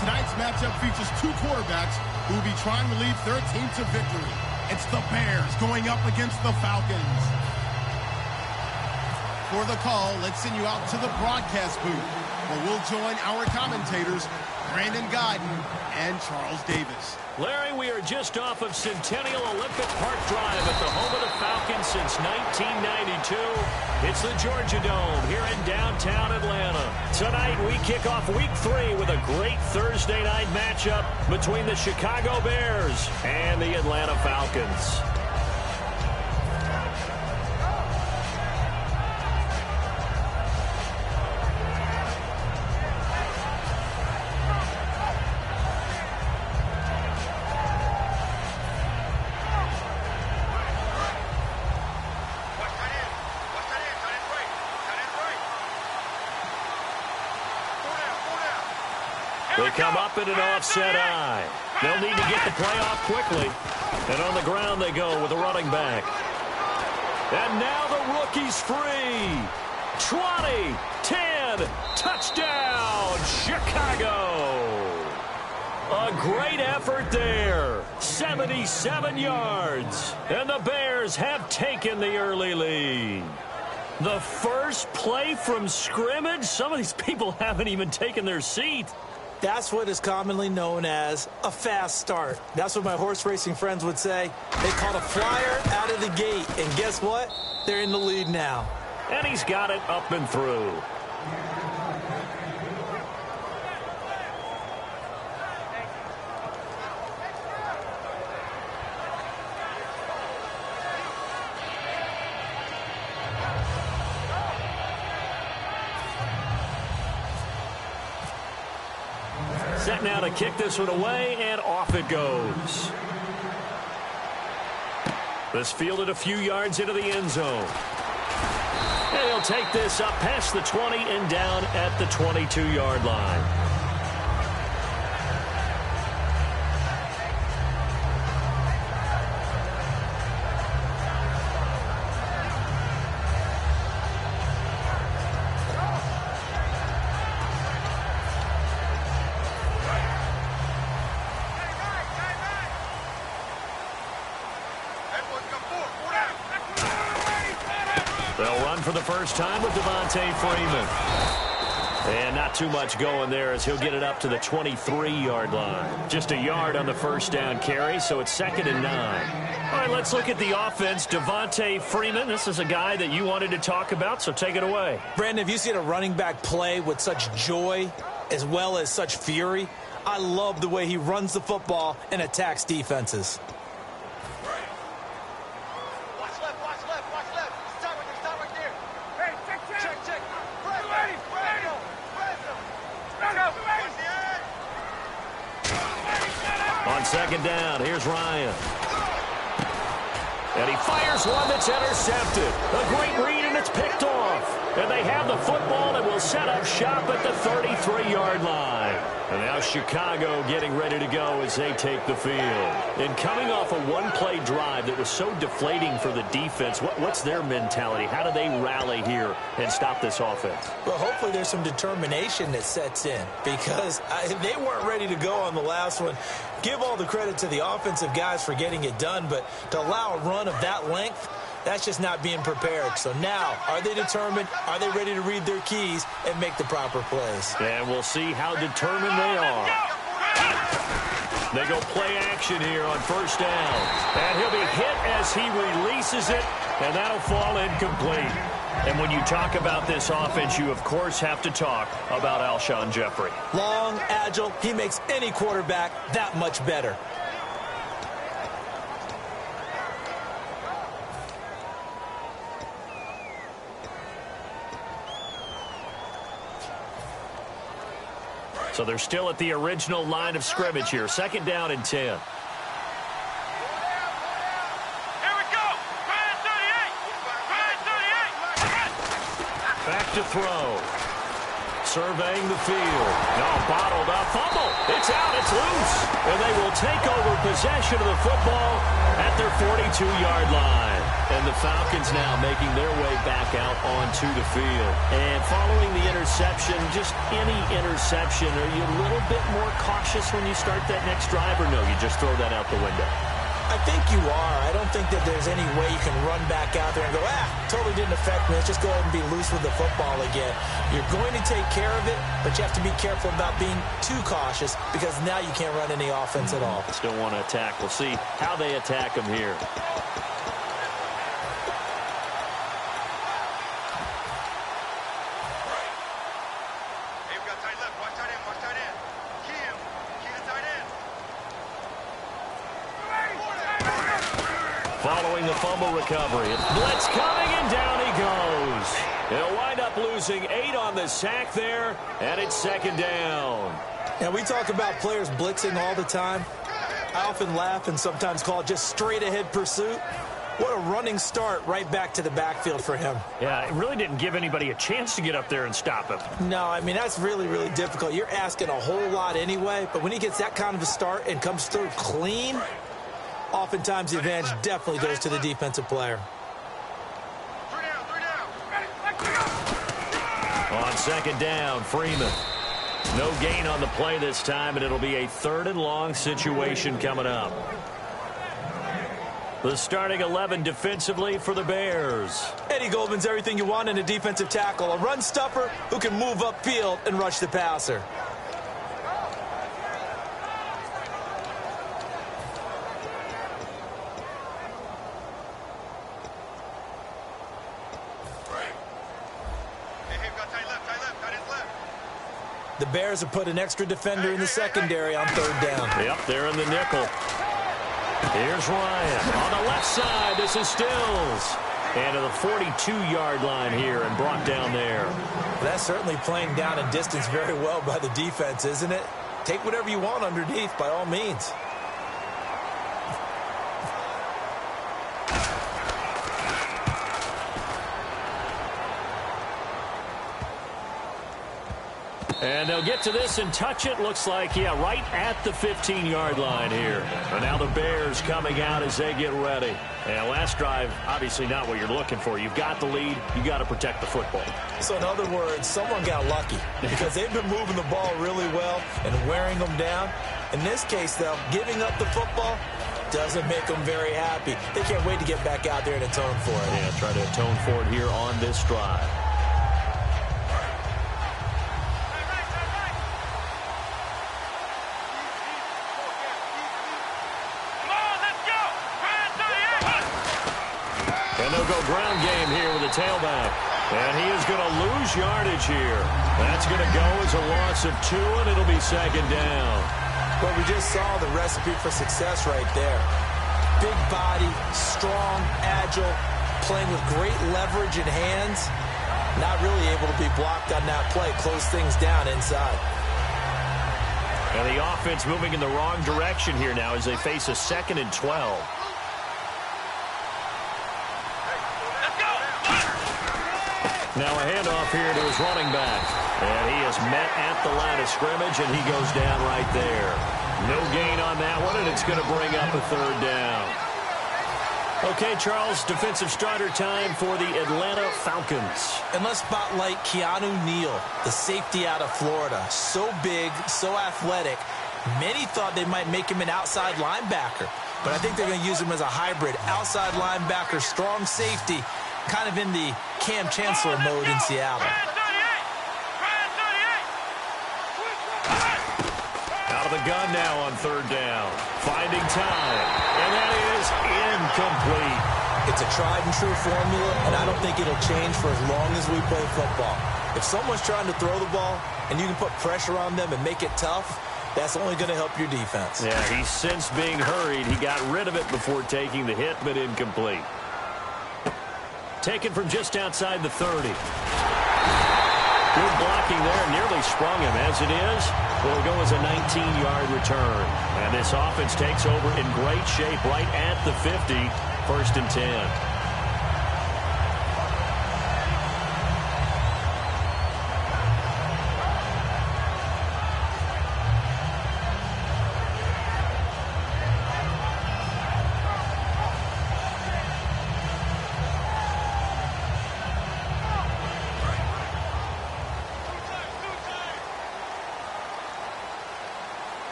Tonight's matchup features two quarterbacks who will be trying to lead their team to victory. It's the Bears going up against the Falcons. For the call, let's send you out to the broadcast booth, where we'll join our commentators, Brandon Guyton and Charles Davis. Larry, we are just off of Centennial Olympic Park Drive at the home of the Falcons since 1992. It's the Georgia Dome here in downtown Atlanta. Tonight, we kick off Week 3 with a great Thursday night matchup between the Chicago Bears and the Atlanta Falcons. They come up in an offset eye. They'll need to get the play off quickly. And on the ground they go with a running back. And now the rookie's free. 20, 10, touchdown, Chicago. A great effort there. 77 yards. And the Bears have taken the early lead. The first play from scrimmage? Some of these people haven't even taken their seat. That's what is commonly known as a fast start. That's what my horse racing friends would say. They caught a flyer out of the gate, and guess what? They're in the lead now. And he's got it up and through. Set now to kick this one away, and off it goes. This fielded a few yards into the end zone. And he'll take this up past the 20 and down at the 22-yard line. They'll run for the first time with Devontae Freeman. And not too much going there as he'll get it up to the 23-yard line. Just a yard on the first down carry, so it's 2nd and 9. All right, let's look at the offense. Devontae Freeman, this is a guy that you wanted to talk about, so take it away. Brandon, have you seen a running back play with such joy as well as such fury? I love the way he runs the football and attacks defenses. On 2nd down, here's Ryan. And he fires one that's intercepted. A great read, and it's picked off. And they have the football and will set up shop at the 33-yard line. And now Chicago getting ready to go as they take the field. And coming off a one-play drive that was so deflating for the defense, what's their mentality? How do they rally here and stop this offense? Well, hopefully there's some determination that sets in because they weren't ready to go on the last one. Give all the credit to the offensive guys for getting it done, but to allow a run of that length, that's just not being prepared. So now, are they determined? Are they ready to read their keys and make the proper plays? And we'll see how determined they are. They go play action here on 1st down. And he'll be hit as he releases it, and that'll fall incomplete. And when you talk about this offense, you, of course, have to talk about Alshon Jeffrey. Long, agile, he makes any quarterback that much better. So they're still at the original line of scrimmage here. 2nd down and 10. Back to throw. Surveying the field. No, bottled up. Fumble. It's out. It's loose. And they will take over possession of the football at their 42-yard line. And the Falcons now making their way back out onto the field. And following the interception, just any interception, are you a little bit more more cautious when you start that next drive, or no, you just throw that out the window? I think you are. I don't think that there's any way you can run back out there and go, totally didn't affect me. Let's just go ahead and be loose with the football again. You're going to take care of it, but you have to be careful about being too cautious because now you can't run any offense at all. Still want to attack. We'll see how they attack them here. Following the fumble recovery, blitz coming, and down he goes. He'll wind up losing 8 on the sack there, and it's second down. Now, we talk about players blitzing all the time. I often laugh and sometimes call it just straight-ahead pursuit. What a running start right back to the backfield for him. Yeah, it really didn't give anybody a chance to get up there and stop him. No, I mean, that's really, really difficult. You're asking a whole lot anyway, but when he gets that kind of a start and comes through clean, oftentimes the advantage definitely goes to the defensive player. On second down, Freeman. No gain on the play this time, and it'll be a 3rd and long situation coming up. The starting 11 defensively for the Bears. Eddie Goldman's everything you want in a defensive tackle. A run stuffer who can move upfield and rush the passer. The Bears have put an extra defender in the secondary on 3rd down. Yep, they're in the nickel. Here's Ryan. On the left side, this is Stills. And to the 42-yard line here and brought down there. That's certainly playing down and distance very well by the defense, isn't it? Take whatever you want underneath, by all means. And they'll get to this and touch it. Looks like, yeah, right at the 15-yard line here. And now the Bears coming out as they get ready. And last drive, obviously not what you're looking for. You've got the lead. You've got to protect the football. So in other words, someone got lucky because they've been moving the ball really well and wearing them down. In this case, though, giving up the football doesn't make them very happy. They can't wait to get back out there and atone for it. Yeah, try to atone for it here on this drive. And they'll go ground game here with a tailback. And he is going to lose yardage here. That's going to go as a loss of 2, and it'll be second down. Well, we just saw the recipe for success right there. Big body, strong, agile, playing with great leverage in hands. Not really able to be blocked on that play. Close things down inside. And the offense moving in the wrong direction here now as they face a 2nd and 12. Now a handoff here to his running back. And he is met at the line of scrimmage, and he goes down right there. No gain on that one, and it's going to bring up a 3rd down. Okay, Charles, defensive starter time for the Atlanta Falcons. And let's spotlight Keanu Neal, the safety out of Florida. So big, so athletic. Many thought they might make him an outside linebacker, but I think they're going to use him as a hybrid. Outside linebacker, strong safety, kind of in the Cam Chancellor mode in Seattle. Out of the gun now on 3rd down. Finding time. And that is incomplete. It's a tried-and-true formula, and I don't think it'll change for as long as we play football. If someone's trying to throw the ball and you can put pressure on them and make it tough, that's only going to help your defense. Yeah, he's since being hurried. He got rid of it before taking the hit, but incomplete. Taken from just outside the 30. Good blocking there, nearly sprung him. As it is, will go as a 19-yard return. And this offense takes over in great shape right at the 50, 1st and 10.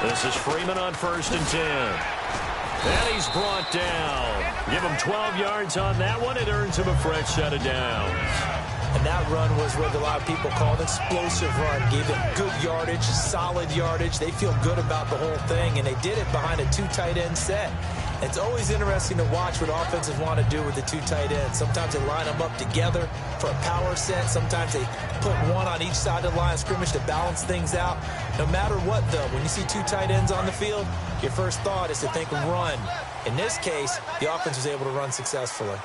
This is Freeman on 1st and 10. And he's brought down. Give him 12 yards on that one. It earns him a fresh set of downs. And that run was what a lot of people call an explosive run. Gave them good yardage, solid yardage. They feel good about the whole thing, and they did it behind a 2 tight end set. It's always interesting to watch what offenses want to do with the 2 tight ends. Sometimes they line them up together for a power set. Sometimes they put one on each side of the line of scrimmage to balance things out. No matter what, though, when you see 2 tight ends on the field, your first thought is to think run. In this case, the offense was able to run successfully.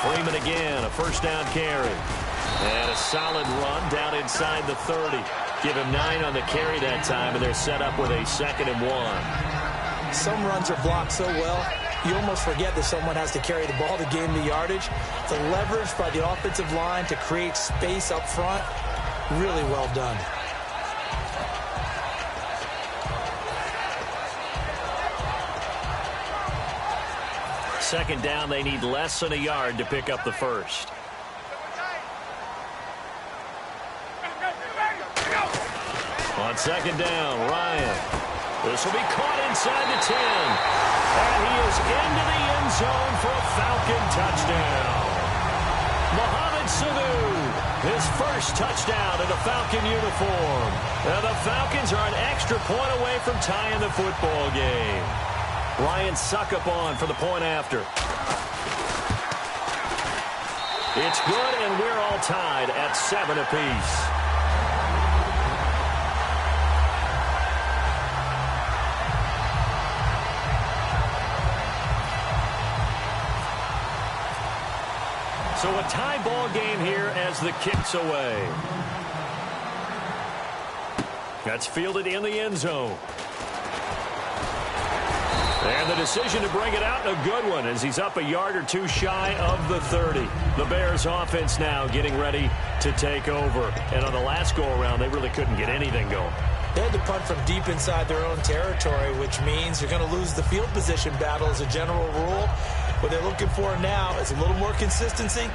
Freeman again, a first down carry. And a solid run down inside the 30. Give him 9 on the carry that time, and they're set up with a 2nd and 1. Some runs are blocked so well, you almost forget that someone has to carry the ball to gain the yardage. The leverage by the offensive line to create space up front, really well done. Second down, they need less than a yard to pick up the first. On 2nd down, Ryan. This will be caught inside the 10. And he is into the end zone for a Falcon touchdown. Mohamed Sanu, his first touchdown in a Falcon uniform. And the Falcons are an extra point away from tying the football game. Ryan suck up on for the point after. It's good, and we're all tied at 7 apiece. So a tie ball game here as the kick's away. That's fielded in the end zone. And the decision to bring it out, a good one, as he's up a yard or 2 shy of the 30. The Bears offense now getting ready to take over. And on the last go-around, they really couldn't get anything going. They had to punt from deep inside their own territory, which means you're going to lose the field position battle as a general rule. What they're looking for now is a little more consistency,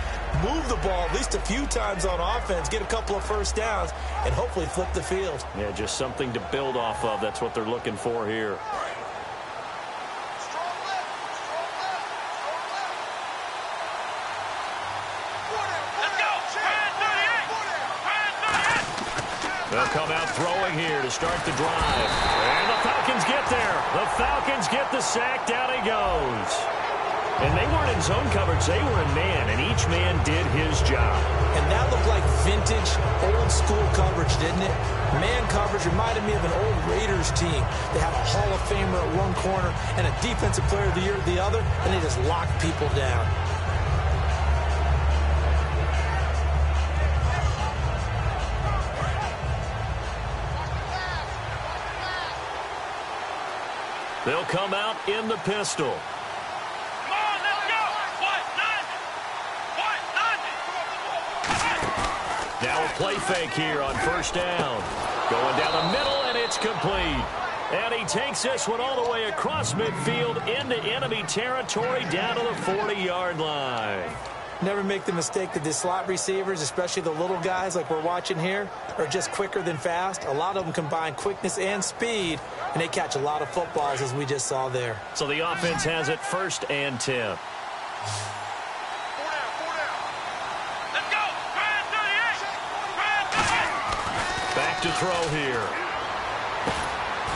move the ball at least a few times on offense, get a couple of first downs, and hopefully flip the field. Yeah, just something to build off of. That's what they're looking for here. They'll come out throwing here to start the drive. And the Falcons get there. The Falcons get the sack. Down he goes. And they weren't in zone coverage. They were in man, and each man did his job. And that looked like vintage, old-school coverage, didn't it? Man coverage reminded me of an old Raiders team. They had a Hall of Famer at one corner and a Defensive Player of the Year at the other, and they just locked people down. They'll come out in the pistol. Now a play fake here on first down. Going down the middle, and it's complete. And he takes this one all the way across midfield into enemy territory down to the 40-yard line. Never make the mistake that the slot receivers, especially the little guys like we're watching here, are just quicker than fast. A lot of them combine quickness and speed, and they catch a lot of footballs, as we just saw there. So the offense has it 1st and 10. Back to throw here.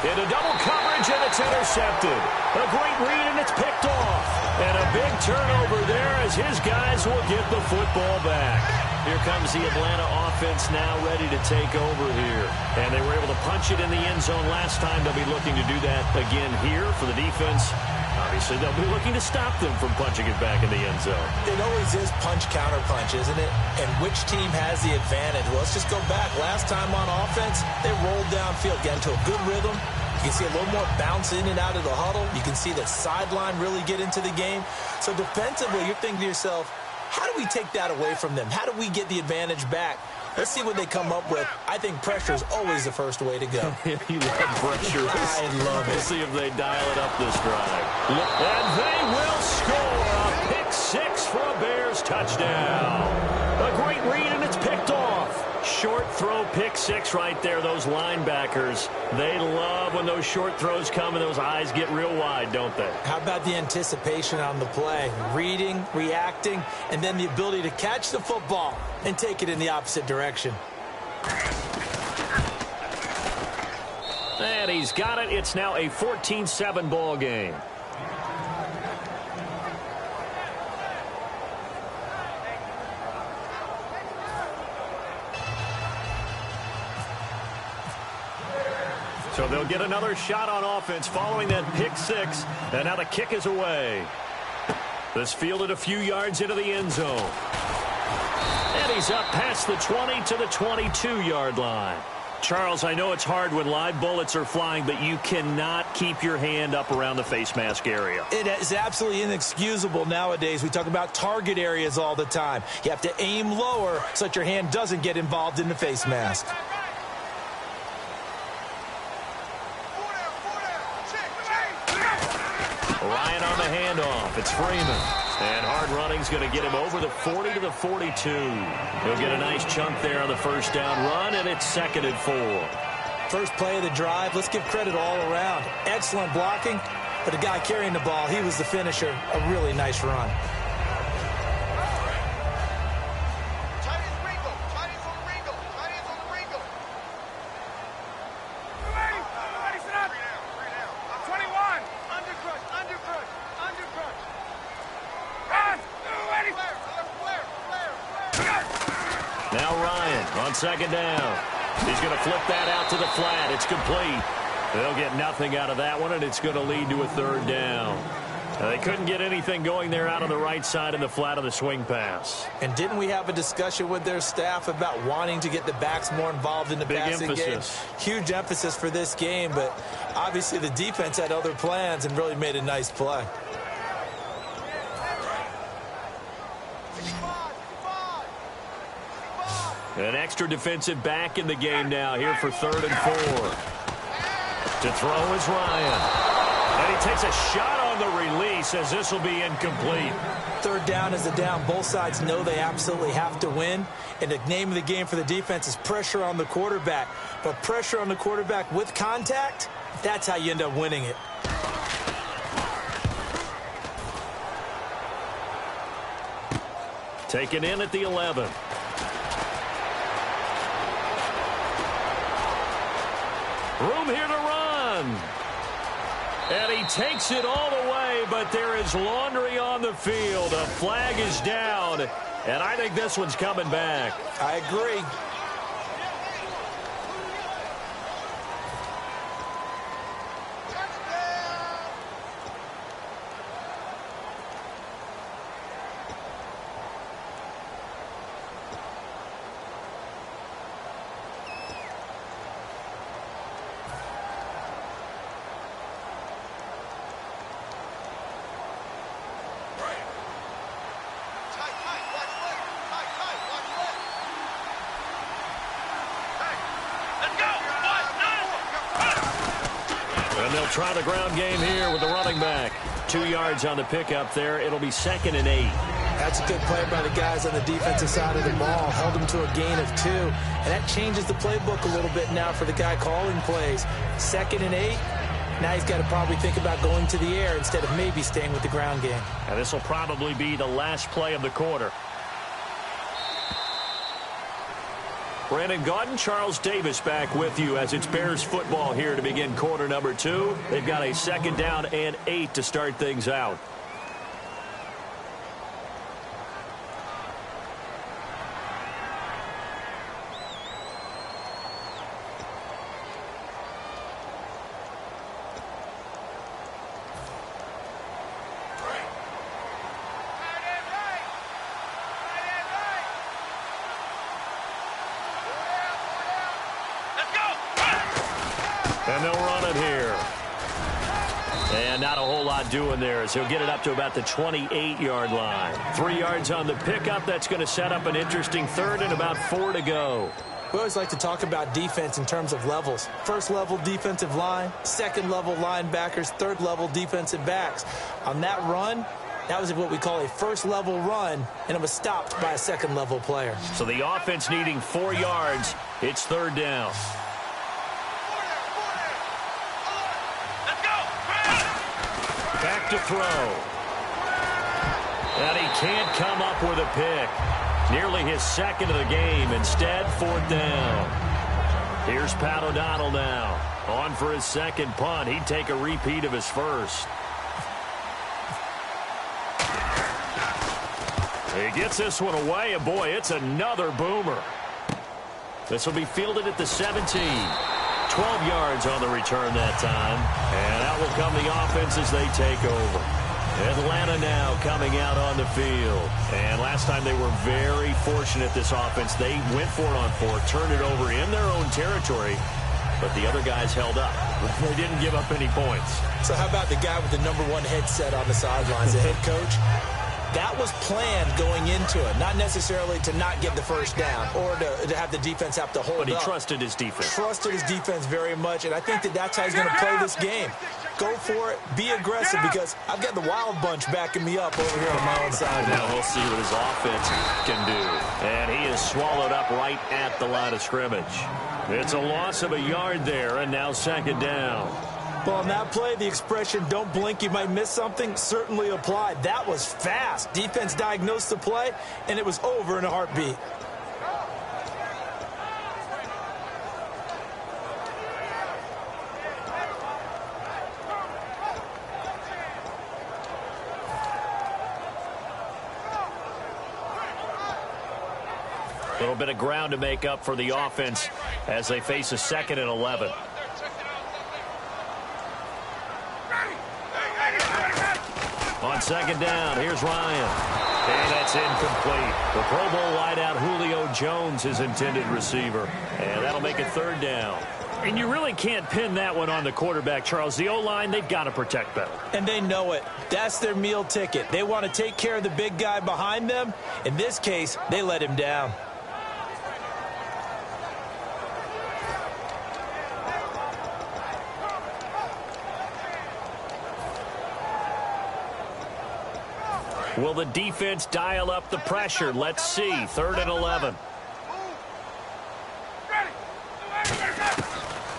Into double coverage, and it's intercepted. A great read, and it's picked off. And a big turnover there as his guys will get the football back. Here comes the Atlanta offense now ready to take over here. And they were able to punch it in the end zone last time. They'll be looking to do that again here for the defense. Obviously, they'll be looking to stop them from punching it back in the end zone. It always is punch-counter-punch, isn't it? And which team has the advantage? Well, let's just go back. Last time on offense, they rolled downfield, got into a good rhythm. You can see a little more bounce in and out of the huddle. You can see the sideline really get into the game. So defensively, you're thinking to yourself, how do we take that away from them? How do we get the advantage back? Let's see what they come up with. I think pressure is always the first way to go. You love pressure. I love it. We'll see if they dial it up this drive. And they will score a pick 6 for a Bears touchdown. A great read picked off. Short throw, pick six right there. Those linebackers, they love when those short throws come and those eyes get real wide, don't they? How about the anticipation on the play? Reading, reacting, and then the ability to catch the football and take it in the opposite direction. And he's got it. It's now a 14-7 ball game. So they'll get another shot on offense following that pick six. And now the kick is away. This fielded a few yards into the end zone. And he's up past the 20 to the 22-yard line. Charles, I know it's hard when live bullets are flying, but you cannot keep your hand up around the face mask area. It is absolutely inexcusable nowadays. We talk about target areas all the time. You have to aim lower so that your hand doesn't get involved in the face mask. Ryan on the handoff. It's Freeman. And hard running's going to get him over the 40 to the 42. He'll get a nice chunk there on the first down run, and it's 2nd and 4. First play of the drive, let's give credit all around. Excellent blocking, but the guy carrying the ball, he was the finisher. A really nice run. Now Ryan on 2nd down. He's going to flip that out to the flat. It's complete. They'll get nothing out of that one, and it's going to lead to a 3rd down. They couldn't get anything going there out on the right side in the flat of the swing pass. And didn't we have a discussion with their staff about wanting to get the backs more involved in the passing game? Huge emphasis for this game, but obviously the defense had other plans and really made a nice play. An extra defensive back in the game now here for 3rd and 4. To throw is Ryan. And he takes a shot on the release as this will be incomplete. 3rd down is a down. Both sides know they absolutely have to win. And the name of the game for the defense is pressure on the quarterback. But pressure on the quarterback with contact, that's how you end up winning it. Taken in at the 11. Room here to run. And he takes it all the way, but there is laundry on the field. A flag is down, and I think this one's coming back. I agree. And they'll try the ground game here with the running back. 2 yards on the pickup there. It'll be 2nd and 8. That's a good play by the guys on the defensive side of the ball. Held them to a gain of 2. And that changes the playbook a little bit now for the guy calling plays. 2nd and 8. Now he's got to probably think about going to the air instead of maybe staying with the ground game. And this will probably be the last play of the quarter. Brandon Gaudin, Charles Davis back with you as it's Bears football here to begin quarter number 2. They've got a 2nd down and 8 to start things out. And they'll run it here. And not a whole lot doing there as he'll get it up to about the 28-yard line. 3 yards on the pickup. That's going to set up an interesting 3rd and about 4 to go. We always like to talk about defense in terms of levels. 1st level defensive line, 2nd level linebackers, 3rd level defensive backs. On that run, That was what we call a first-level run, and it was stopped by a second-level player. So the offense needing 4 yards. It's third down. Back to throw. And he can't come up with a pick. Nearly his second of the game. Instead, fourth down. Here's Pat O'Donnell now. On for his second punt. He'd take a repeat of his first. He gets this one away, and boy, it's another boomer. This will be fielded at the 17. 12 yards on the return that time. And out will come the offense as they take over. Atlanta now coming out on the field. And last time they were very fortunate, this offense. They went for it on 4, turned it over in their own territory, but the other guys held up. They didn't give up any points. So how about the guy with the #1 headset on the sidelines, the head coach? That was planned going into it, not necessarily to not get the first down or to have the defense have to hold up. But he trusted his defense. Trusted his defense very much, and I think that's how he's going to play this game. Go for it, be aggressive, because I've got the wild bunch backing me up over here on my own side. Now we'll see what his offense can do. And he is swallowed up right at the line of scrimmage. It's a loss of a yard there, and now second down. Well, on that play, the expression, don't blink, you might miss something, certainly applied. That was fast. Defense diagnosed the play, and it was over in a heartbeat. A little bit of ground to make up for the offense as they face a 2nd and 11. On second down, here's Ryan. And that's incomplete. The Pro Bowl wideout Julio Jones, his intended receiver. And that'll make it third down. And you really can't pin that one on the quarterback, Charles. The O-line, they've got to protect better. And they know it. That's their meal ticket. They want to take care of the big guy behind them. In this case, they let him down. Will the defense dial up the pressure? Let's see. 3rd and 11.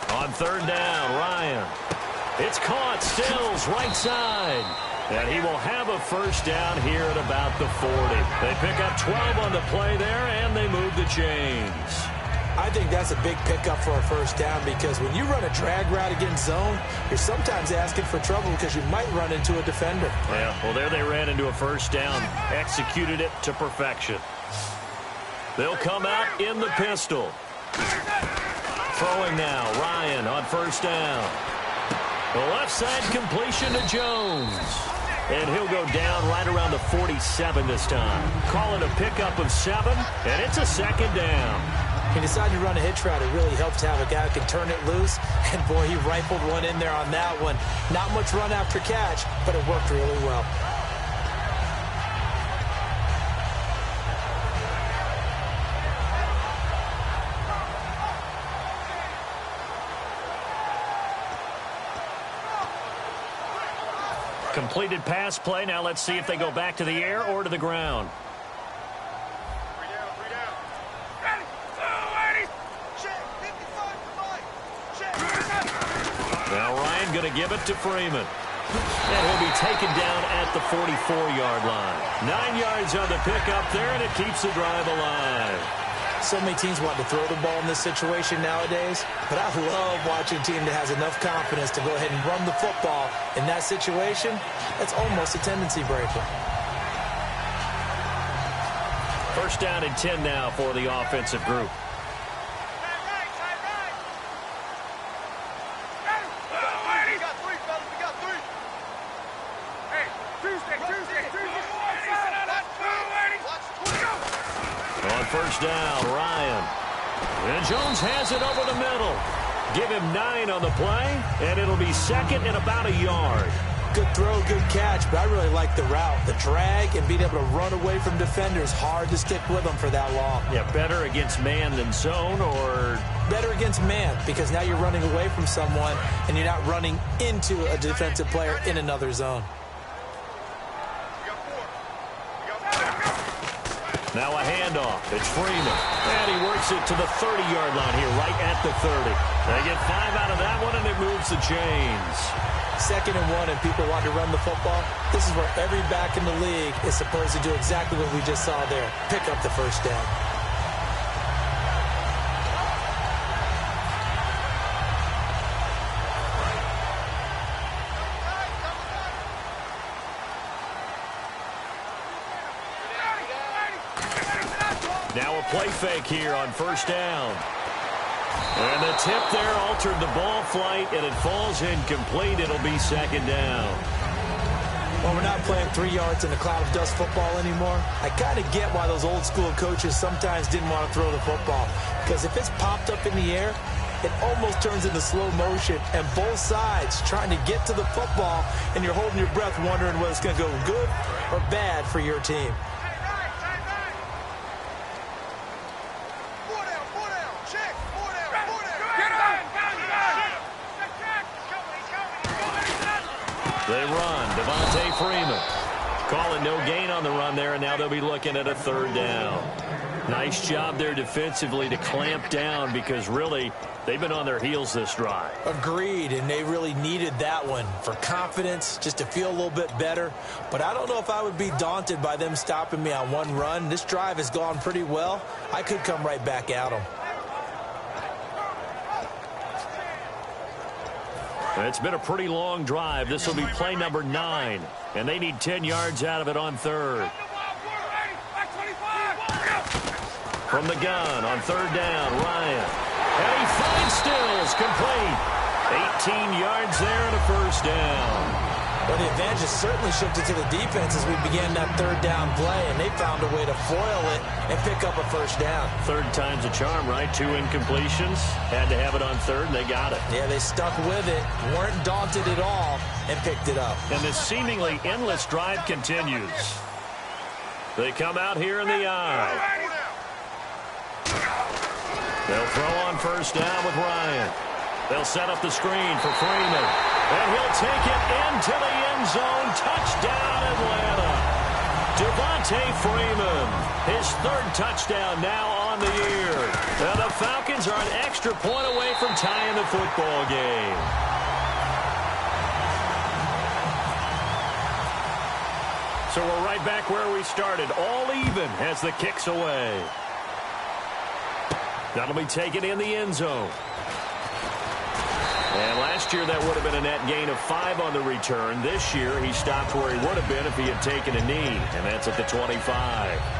On third down, Ryan. It's caught. Stills right side. And he will have a first down here at about the 40. They pick up 12 on the play there, and they move the chains. I think that's a big pickup for a first down, because when you run a drag route against zone, you're sometimes asking for trouble because you might run into a defender. Yeah, well, there they ran into a first down, executed it to perfection. They'll come out in the pistol. Throwing now, Ryan on first down. The left side completion to Jones. And he'll go down right around the 47 this time. Call it a pickup of 7, and it's a second down. He decided to run a hitch route. It really helped to have a guy who can turn it loose. And, boy, he rifled one in there on that one. Not much run after catch, but it worked really well. Completed pass play. Now let's see if they go back to the air or to the ground. Now Ryan going to give it to Freeman. And he'll be taken down at the 44-yard line. 9 yards on the pickup there, and it keeps the drive alive. So many teams want to throw the ball in this situation nowadays, but I love watching a team that has enough confidence to go ahead and run the football. In that situation, that's almost a tendency breaker. First down and 10 now for the offensive group. First down, Ryan. And Jones has it over the middle. Give him 9 on the play, and it'll be second and about a yard. Good throw, good catch, but I really like the route. The drag and being able to run away from defenders. Hard to stick with them for that long. Yeah, better against man than zone, or? Better against man, because now you're running away from someone, and you're not running into a defensive player in another zone. Now a handoff. It's Freeman. And he works it to the 30-yard line here, right at the 30. They get 5 out of that one, and it moves the chains. 2nd and 1, and people want to run the football. This is where every back in the league is supposed to do exactly what we just saw there. Pick up the first down. Now a play fake here on first down. And the tip there altered the ball flight, and it falls incomplete. It'll be 2nd down. Well, we're not playing 3 yards in a cloud of dust football anymore. I kind of get why those old school coaches sometimes didn't want to throw the football. Because if it's popped up in the air, it almost turns into slow motion. And both sides trying to get to the football, and you're holding your breath wondering whether it's going to go good or bad for your team. They run. Devontae Freeman. Calling no gain on the run there, and now they'll be looking at a 3rd down. Nice job there defensively to clamp down because, really, they've been on their heels this drive. Agreed, and they really needed that one for confidence, just to feel a little bit better. But I don't know if I would be daunted by them stopping me on one run. This drive has gone pretty well. I could come right back at them. It's been a pretty long drive. This will be play number 9, and they need 10 yards out of it on 3rd. From the gun on 3rd down, Ryan. And he finds Stills, complete. 18 yards there and a 1st down. Well, the advantage has certainly shifted to the defense as we began that 3rd down play, and they found a way to foil it and pick up a 1st down. 3rd time's a charm, right? 2 incompletions. Had to have it on 3rd, and they got it. Yeah, they stuck with it, weren't daunted at all, and picked it up. And this seemingly endless drive continues. They come out here in the eye. They'll throw on 1st down with Ryan. They'll set up the screen for Freeman. And he'll take it into the end zone. Touchdown, Atlanta. Devontae Freeman, his 3rd touchdown now on the year. Now the Falcons are an extra point away from tying the football game. So we're right back where we started, all even as the kick's away. That'll be taken in the end zone. And last year, that would have been a net gain of 5 on the return. This year, he stopped where he would have been if he had taken a knee, and that's at the 25.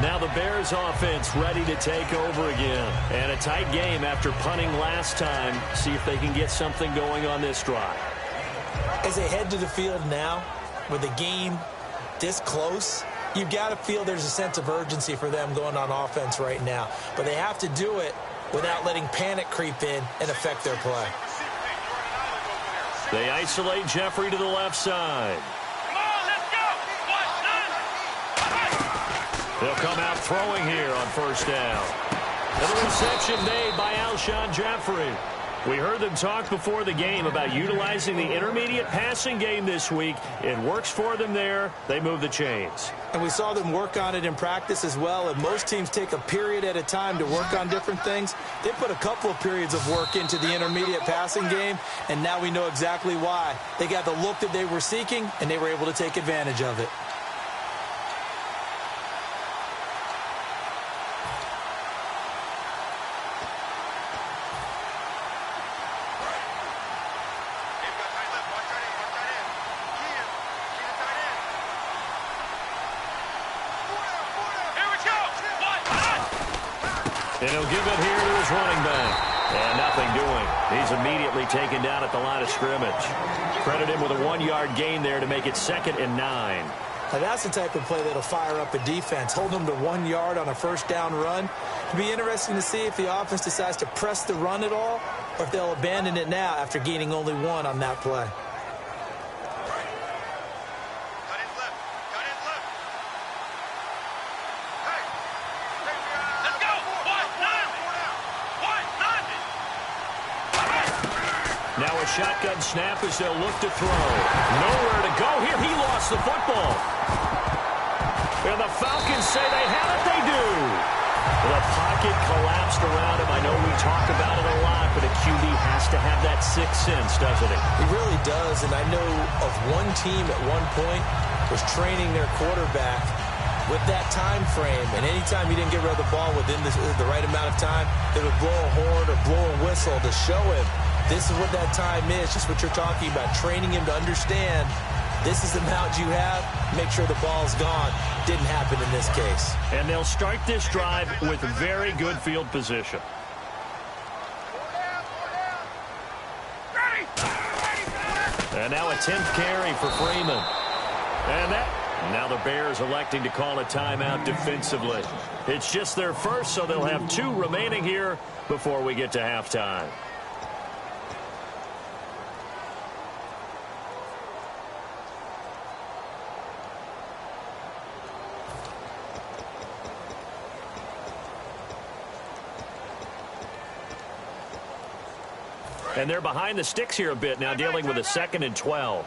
Now the Bears offense ready to take over again. And a tight game after punting last time. See if they can get something going on this drive. As they head to the field now, with the game this close, you've got to feel there's a sense of urgency for them going on offense right now. But they have to do it without letting panic creep in and affect their play. They isolate Jeffrey to the left side. Come on, let's go. They'll come out throwing here on 1st down. And the reception made by Alshon Jeffrey. We heard them talk before the game about utilizing the intermediate passing game this week. It works for them there. They move the chains. And we saw them work on it in practice as well. And most teams take a period at a time to work on different things. They put a couple of periods of work into the intermediate passing game, and now we know exactly why. They got the look that they were seeking, and they were able to take advantage of it. And he'll give it here to his running back. And nothing doing. He's immediately taken down at the line of scrimmage. Credit him with a 1-yard gain there to make it 2nd and 9. Now that's the type of play that'll fire up a defense. Hold them to 1 yard on a 1st down run. It'll be interesting to see if the offense decides to press the run at all, or if they'll abandon it now after gaining only 1 on that play. Now a shotgun snap as they'll look to throw. Nowhere to go here. He lost the football. And the Falcons say they have it. They do. QB has to have that sixth sense, doesn't he? He really does, and I know of one team at one point was training their quarterback with that time frame, and anytime he didn't get rid of the ball within the right amount of time, they would blow a horn or blow a whistle to show him this is what that time is, just what you're talking about, training him to understand this is the amount you have, make sure the ball's gone. Didn't happen in this case. And they'll start this drive with very good field position. And now a 10th carry for Freeman. And now the Bears electing to call a timeout defensively. It's just their first, so they'll have 2 remaining here before we get to halftime. And they're behind the sticks here a bit now, dealing with a 2nd and 12.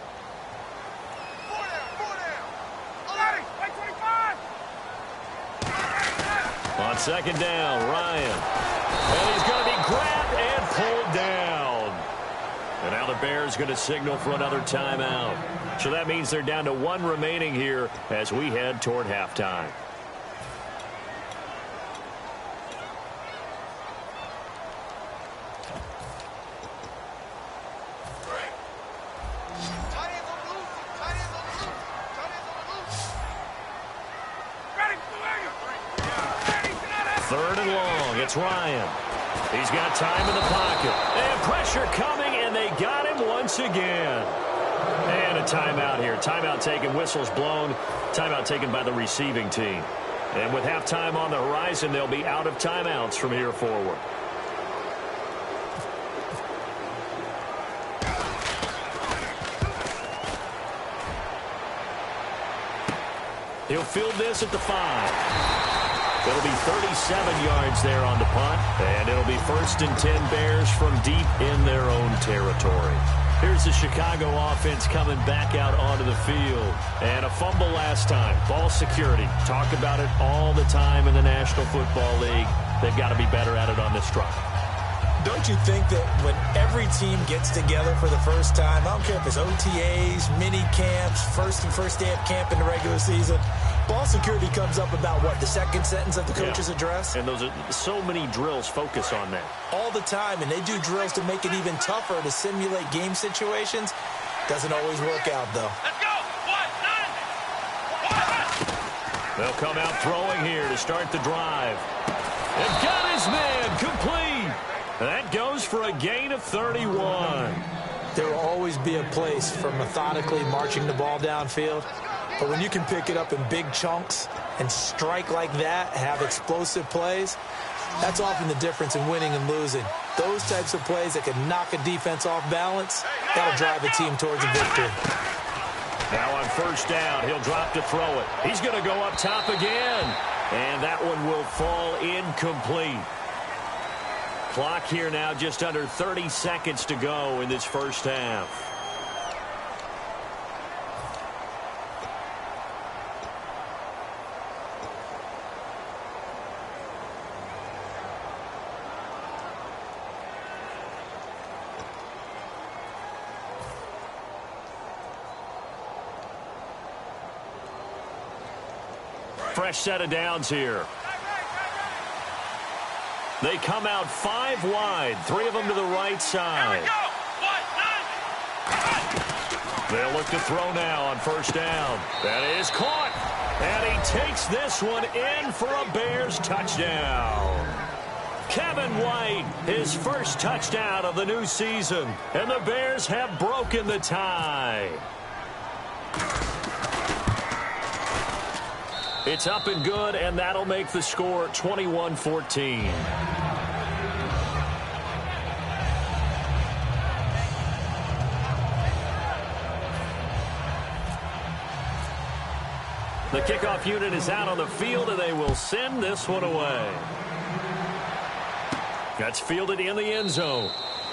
On 2nd down, Ryan. And he's going to be grabbed and pulled down. And now the Bears going to signal for another timeout. So that means they're down to 1 remaining here as we head toward halftime. It's Ryan. He's got time in the pocket. And pressure coming, and they got him once again. And a timeout here. Timeout taken, whistles blown. Timeout taken by the receiving team. And with halftime on the horizon, they'll be out of timeouts from here forward. He'll field this at the 5. It'll be 37 yards there on the punt, and it'll be 1st and 10 Bears from deep in their own territory. Here's the Chicago offense coming back out onto the field. And a fumble last time. Ball security. Talk about it all the time in the National Football League. They've got to be better at it on this drive. Don't you think that when every team gets together for the first time, I don't care if it's OTAs, mini camps, first day of camp in the regular season, ball security comes up about what, the second sentence of the coach's address? And those are so many drills focus on that. All the time, and they do drills to make it even tougher to simulate game situations. Doesn't always work out, though. Let's go! 1-9! They'll come out throwing here to start the drive. And got his man complete. That goes for a gain of 31. There will always be a place for methodically marching the ball downfield. But when you can pick it up in big chunks and strike like that, have explosive plays, that's often the difference in winning and losing. Those types of plays that can knock a defense off balance, that'll drive a team towards a victory. Now on 1st down, he'll drop to throw it. He's going to go up top again. And that one will fall incomplete. Clock here now just under 30 seconds to go in this first half. Fresh set of downs here. They come out 5 wide, 3 of them to the right side. They'll look to throw now on 1st down. That is caught. And he takes this one in for a Bears touchdown. Kevin White, his first touchdown of the new season. And the Bears have broken the tie. It's up and good, and that'll make the score 21-14. The kickoff unit is out on the field, and they will send this one away. That's fielded in the end zone.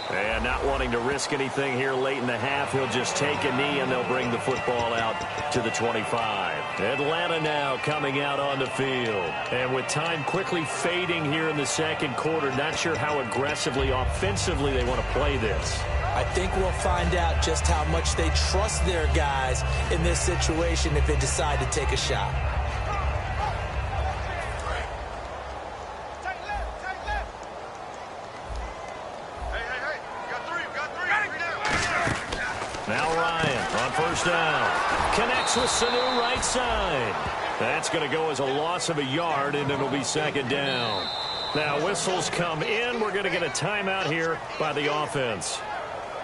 And not wanting to risk anything here late in the half, he'll just take a knee, and they'll bring the football out to the 25. Atlanta now coming out on the field. And with time quickly fading here in the second quarter, not sure how aggressively, offensively they want to play this. I think we'll find out just how much they trust their guys in this situation if they decide to take a shot. Now Ryan on first down. Connects with Sanu right side. That's going to go as a loss of a yard, and it'll be second down. Now whistles come in. We're going to get a timeout here by the offense.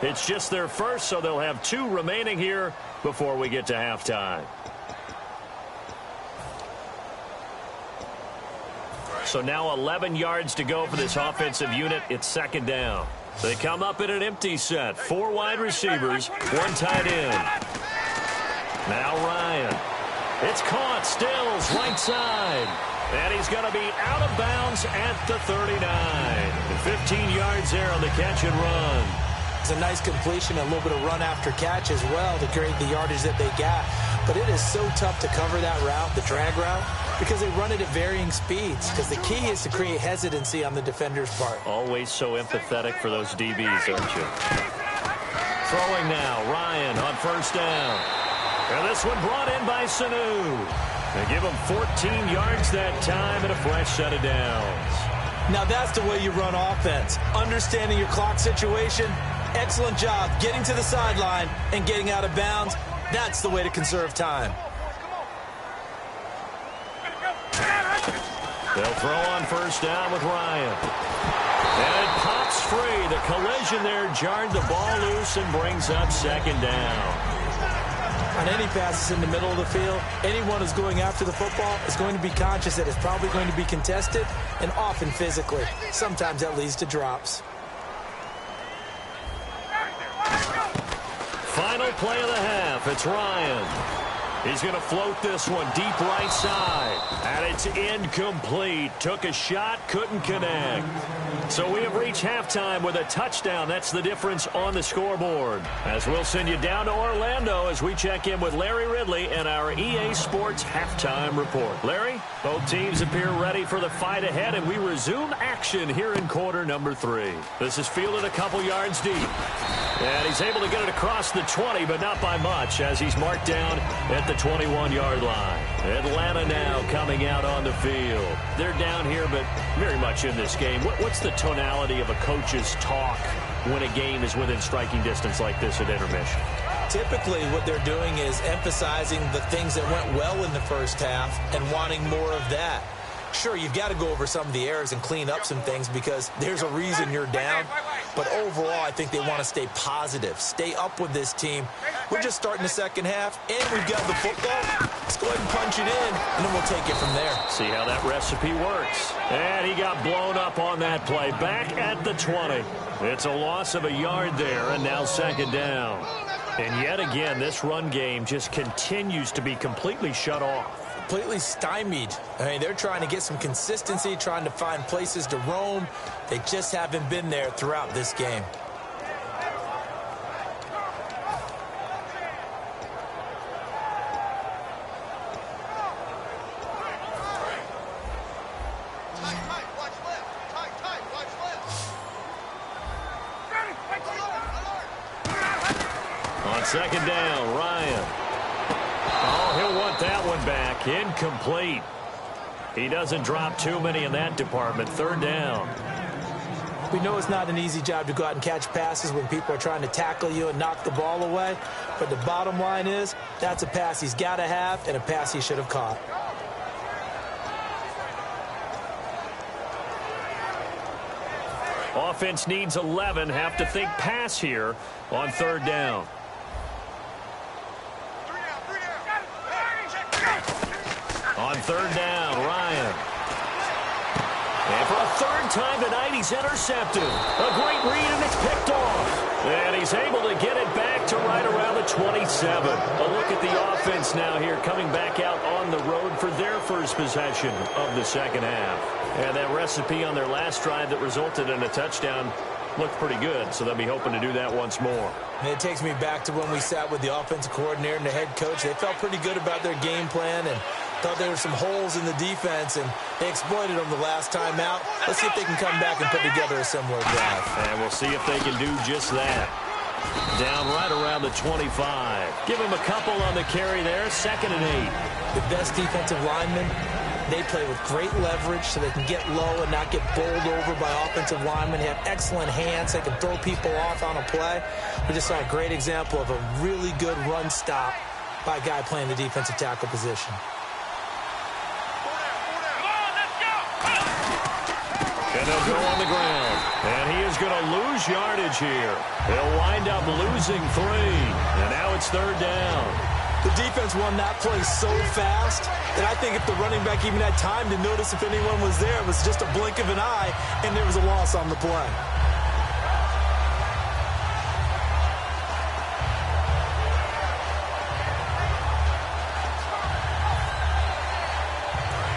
It's just their first, so they'll have 2 remaining here before we get to halftime. So now 11 yards to go for this offensive unit. It's second down. They come up in an empty set. 4 wide receivers, 1 tight end. Now Ryan. It's caught. Stills right side. And he's going to be out of bounds at the 39. 15 yards there on the catch and run. It's a nice completion, a little bit of run after catch as well to create the yardage that they got. But it is so tough to cover that route, the drag route, because they run it at varying speeds. Because the key is to create hesitancy on the defender's part. Always so empathetic for those DBs, aren't you? Throwing now, Ryan on first down. And this one brought in by Sanu. They give him 14 yards that time and a fresh set of downs. Now that's the way you run offense. Understanding your clock situation. Excellent job getting to the sideline and getting out of bounds. That's the way to conserve time. They'll throw on first down with Ryan. And it pops free. The collision there jarred the ball loose and brings up second down. On any passes in the middle of the field, anyone who's going after the football is going to be conscious that it's probably going to be contested, and often physically. Sometimes that leads to drops. Final play of the half. It's Ryan. He's going to float this one deep right side. And it's incomplete. Took a shot, couldn't connect. So we have reached halftime with a touchdown. That's the difference on the scoreboard. As we'll send you down to Orlando as we check in with Larry Ridley and our EA Sports halftime report. Larry, both teams appear ready for the fight ahead, and we resume action here in quarter number 3. This is fielded a couple yards deep. And he's able to get it across the 20, but not by much, as he's marked down at the 21-yard line. Atlanta now coming out on the field. They're down here, but very much in this game. What's the tonality of a coach's talk when a game is within striking distance like this at intermission? Typically, what they're doing is emphasizing the things that went well in the first half and wanting more of that. Sure, you've got to go over some of the errors and clean up some things because there's a reason you're down. But overall, I think they want to stay positive, stay up with this team. We're just starting the second half, and we've got the football. Let's go ahead and punch it in, and then we'll take it from there. See how that recipe works. And he got blown up on that play. Back at the 20. It's a loss of a yard there, and now second down. And yet again, this run game just continues to be completely shut off. Completely stymied. I mean, they're trying to get some consistency, trying to find places to roam. They just haven't been there throughout this game. On second down, Ryan. Oh, he'll want that one back. Incomplete. He doesn't drop too many in that department. Third down. We know it's not an easy job to go out and catch passes when people are trying to tackle you and knock the ball away. But the bottom line is, that's a pass he's got to have and a pass he should have caught. Offense needs 11. Have to think pass here on third down. On third down, Ryan. And for a third time tonight, he's intercepted. A great read, and it's picked off. And he's able to get it back to right around the 27. A look at the offense now here, coming back out on the road for their first possession of the second half. And that recipe on their last drive that resulted in a touchdown looked pretty good, so they'll be hoping to do that once more. And it takes me back to when we sat with the offensive coordinator and the head coach. They felt pretty good about their game plan and thought there were some holes in the defense, and they exploited them the last time out. Let's see if they can come back and put together a similar drive. And we'll see if they can do just that. Down right around the 25. Give him a couple on the carry there. 2nd and 8. The best defensive linemen, they play with great leverage so they can get low and not get bowled over by offensive linemen. They have excellent hands. They can throw people off on a play. We just saw a great example of a really good run stop by a guy playing the defensive tackle position. And they'll go on the ground. And he is going to lose yardage here. He'll wind up losing 3. And now it's 3rd down. The defense won that play so fast that I think if the running back even had time to notice if anyone was there, it was just a blink of an eye, and there was a loss on the play.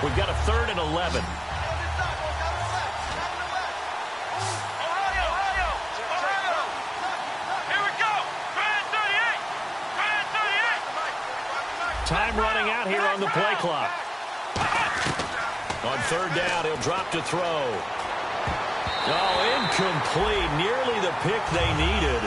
We've got a 3rd and 11. Time running out here on the play clock. On 3rd down, he'll drop to throw. Oh, incomplete. Nearly the pick they needed.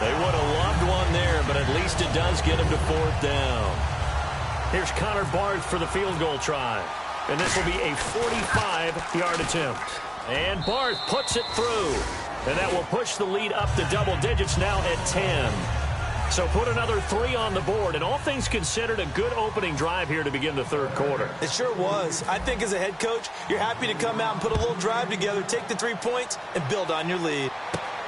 They would have loved one there, but at least it does get him to 4th down. Here's Connor Barth for the field goal try. And this will be a 45-yard attempt. And Barth puts it through. And that will push the lead up to double digits now at 10. So put another 3 on the board, and all things considered, a good opening drive here to begin the 3rd quarter. It sure was. I think as a head coach, you're happy to come out and put a little drive together, take the 3 points, and build on your lead.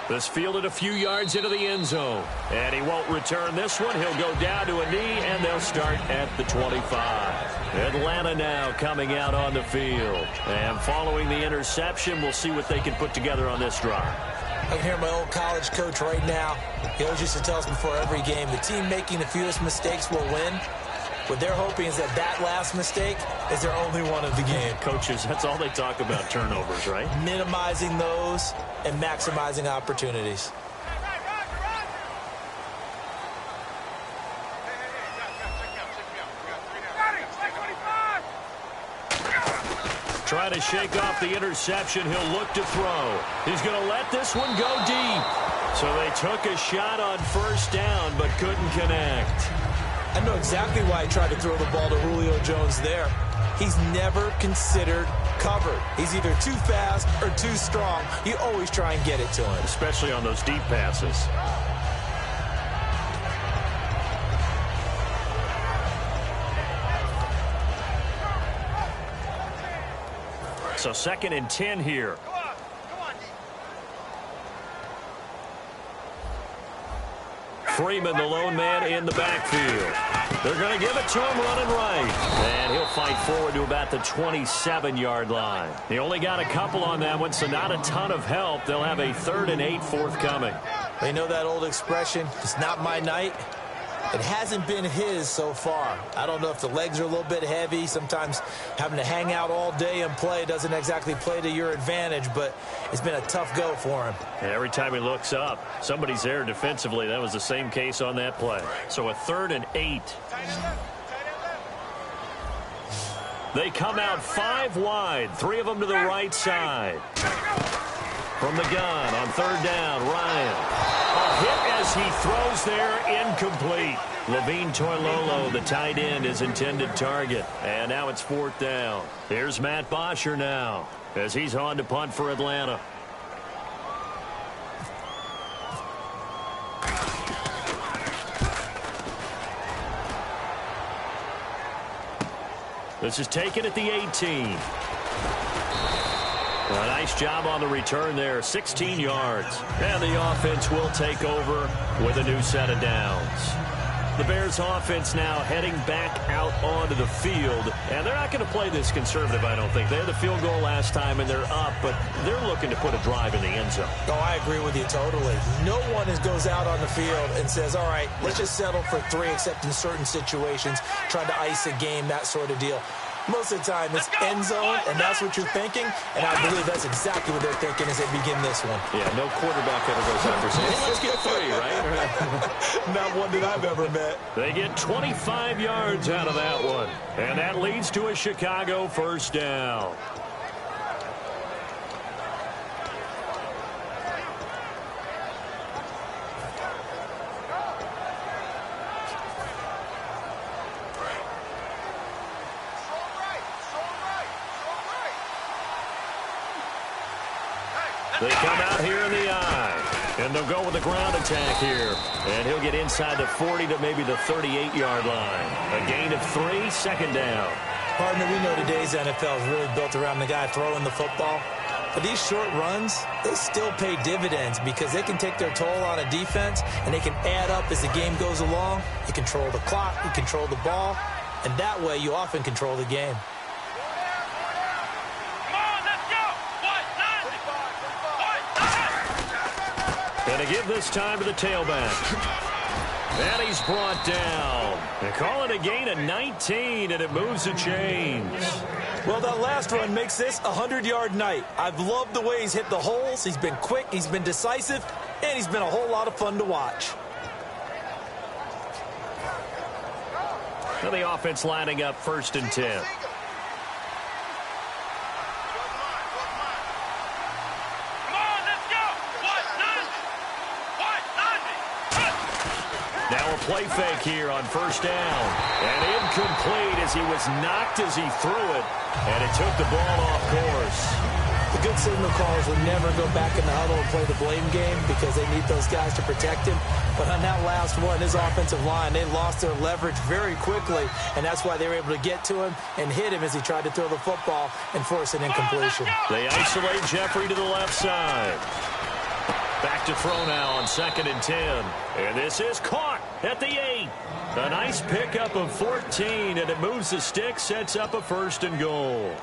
This fielded a few yards into the end zone, and he won't return this one. He'll go down to a knee, and they'll start at the 25. Atlanta now coming out on the field. And following the interception, we'll see what they can put together on this drive. I can hear my old college coach right now. He always used to tell us before every game, the team making the fewest mistakes will win. What they're hoping is that last mistake is their only one of the game. Coaches, that's all they talk about, turnovers, right? Minimizing those and maximizing opportunities. Trying to shake off the interception. He'll look to throw. He's going to let this one go deep. So they took a shot on 1st down, but couldn't connect. I know exactly why he tried to throw the ball to Julio Jones there. He's never considered covered. He's either too fast or too strong. You always try and get it to him. Especially on those deep passes. So 2nd and 10 here. Freeman, the lone man in the backfield. They're going to give it to him running right. And he'll fight forward to about the 27-yard line. He only got a couple on that one, so not a ton of help. They'll have a 3rd and 8 forthcoming. They know that old expression, it's not my night. It hasn't been his so far. I don't know if the legs are a little bit heavy. Sometimes having to hang out all day and play doesn't exactly play to your advantage, but it's been a tough go for him. And every time he looks up, somebody's there defensively. That was the same case on that play. So a 3rd and 8. They come out 5 wide, 3 of them to the right side. From the gun on 3rd down, Ryan. A hit as he throws there, incomplete. Levine Toilolo, the tight end, his intended target. And now it's 4th down. Here's Matt Bosher now as he's on to punt for Atlanta. This is taken at the 18. A nice job on the return there, 16 yards. And the offense will take over with a new set of downs. The Bears offense now heading back out onto the field. And they're not going to play this conservative, I don't think. They had the field goal last time, and they're up, but they're looking to put a drive in the end zone. Oh, I agree with you totally. No one goes out on the field and says, all right, let's just settle for 3, except in certain situations, trying to ice a game, that sort of deal. Most of the time, it's end zone, and that's what you're thinking. And I believe that's exactly what they're thinking as they begin this one. Yeah, no quarterback ever goes after saying, hey, let's get 3, right? Not one that I've ever met. They get 25 yards out of that one. And that leads to a Chicago first down. They come out here in the eye, and they'll go with the ground attack here. And he'll get inside the 40 to maybe the 38-yard line. A gain of 3, second down. Partner, we know today's NFL is really built around the guy throwing the football. But these short runs, they still pay dividends because they can take their toll on a defense, and they can add up as the game goes along. You control the clock, you control the ball, and that way you often control the game. And to give this time to the tailback. And he's brought down. They call it a gain of 19, and it moves the chains. Well, that last run makes this a 100-yard night. I've loved the way he's hit the holes. He's been quick, he's been decisive, and he's been a whole lot of fun to watch. And the offense lining up 1st and 10. Now a play fake here on 1st down. And incomplete as he was knocked as he threw it. And it took the ball off course. The good signal callers will never go back in the huddle and play the blame game because they need those guys to protect him. But on that last one, his offensive line, they lost their leverage very quickly. And that's why they were able to get to him and hit him as he tried to throw the football and force an incompletion. They isolate Jeffrey to the left side. Back to throw now on 2nd and 10. And this is caught at the 8. A nice pickup of 14, and it moves the stick, sets up a 1st and goal.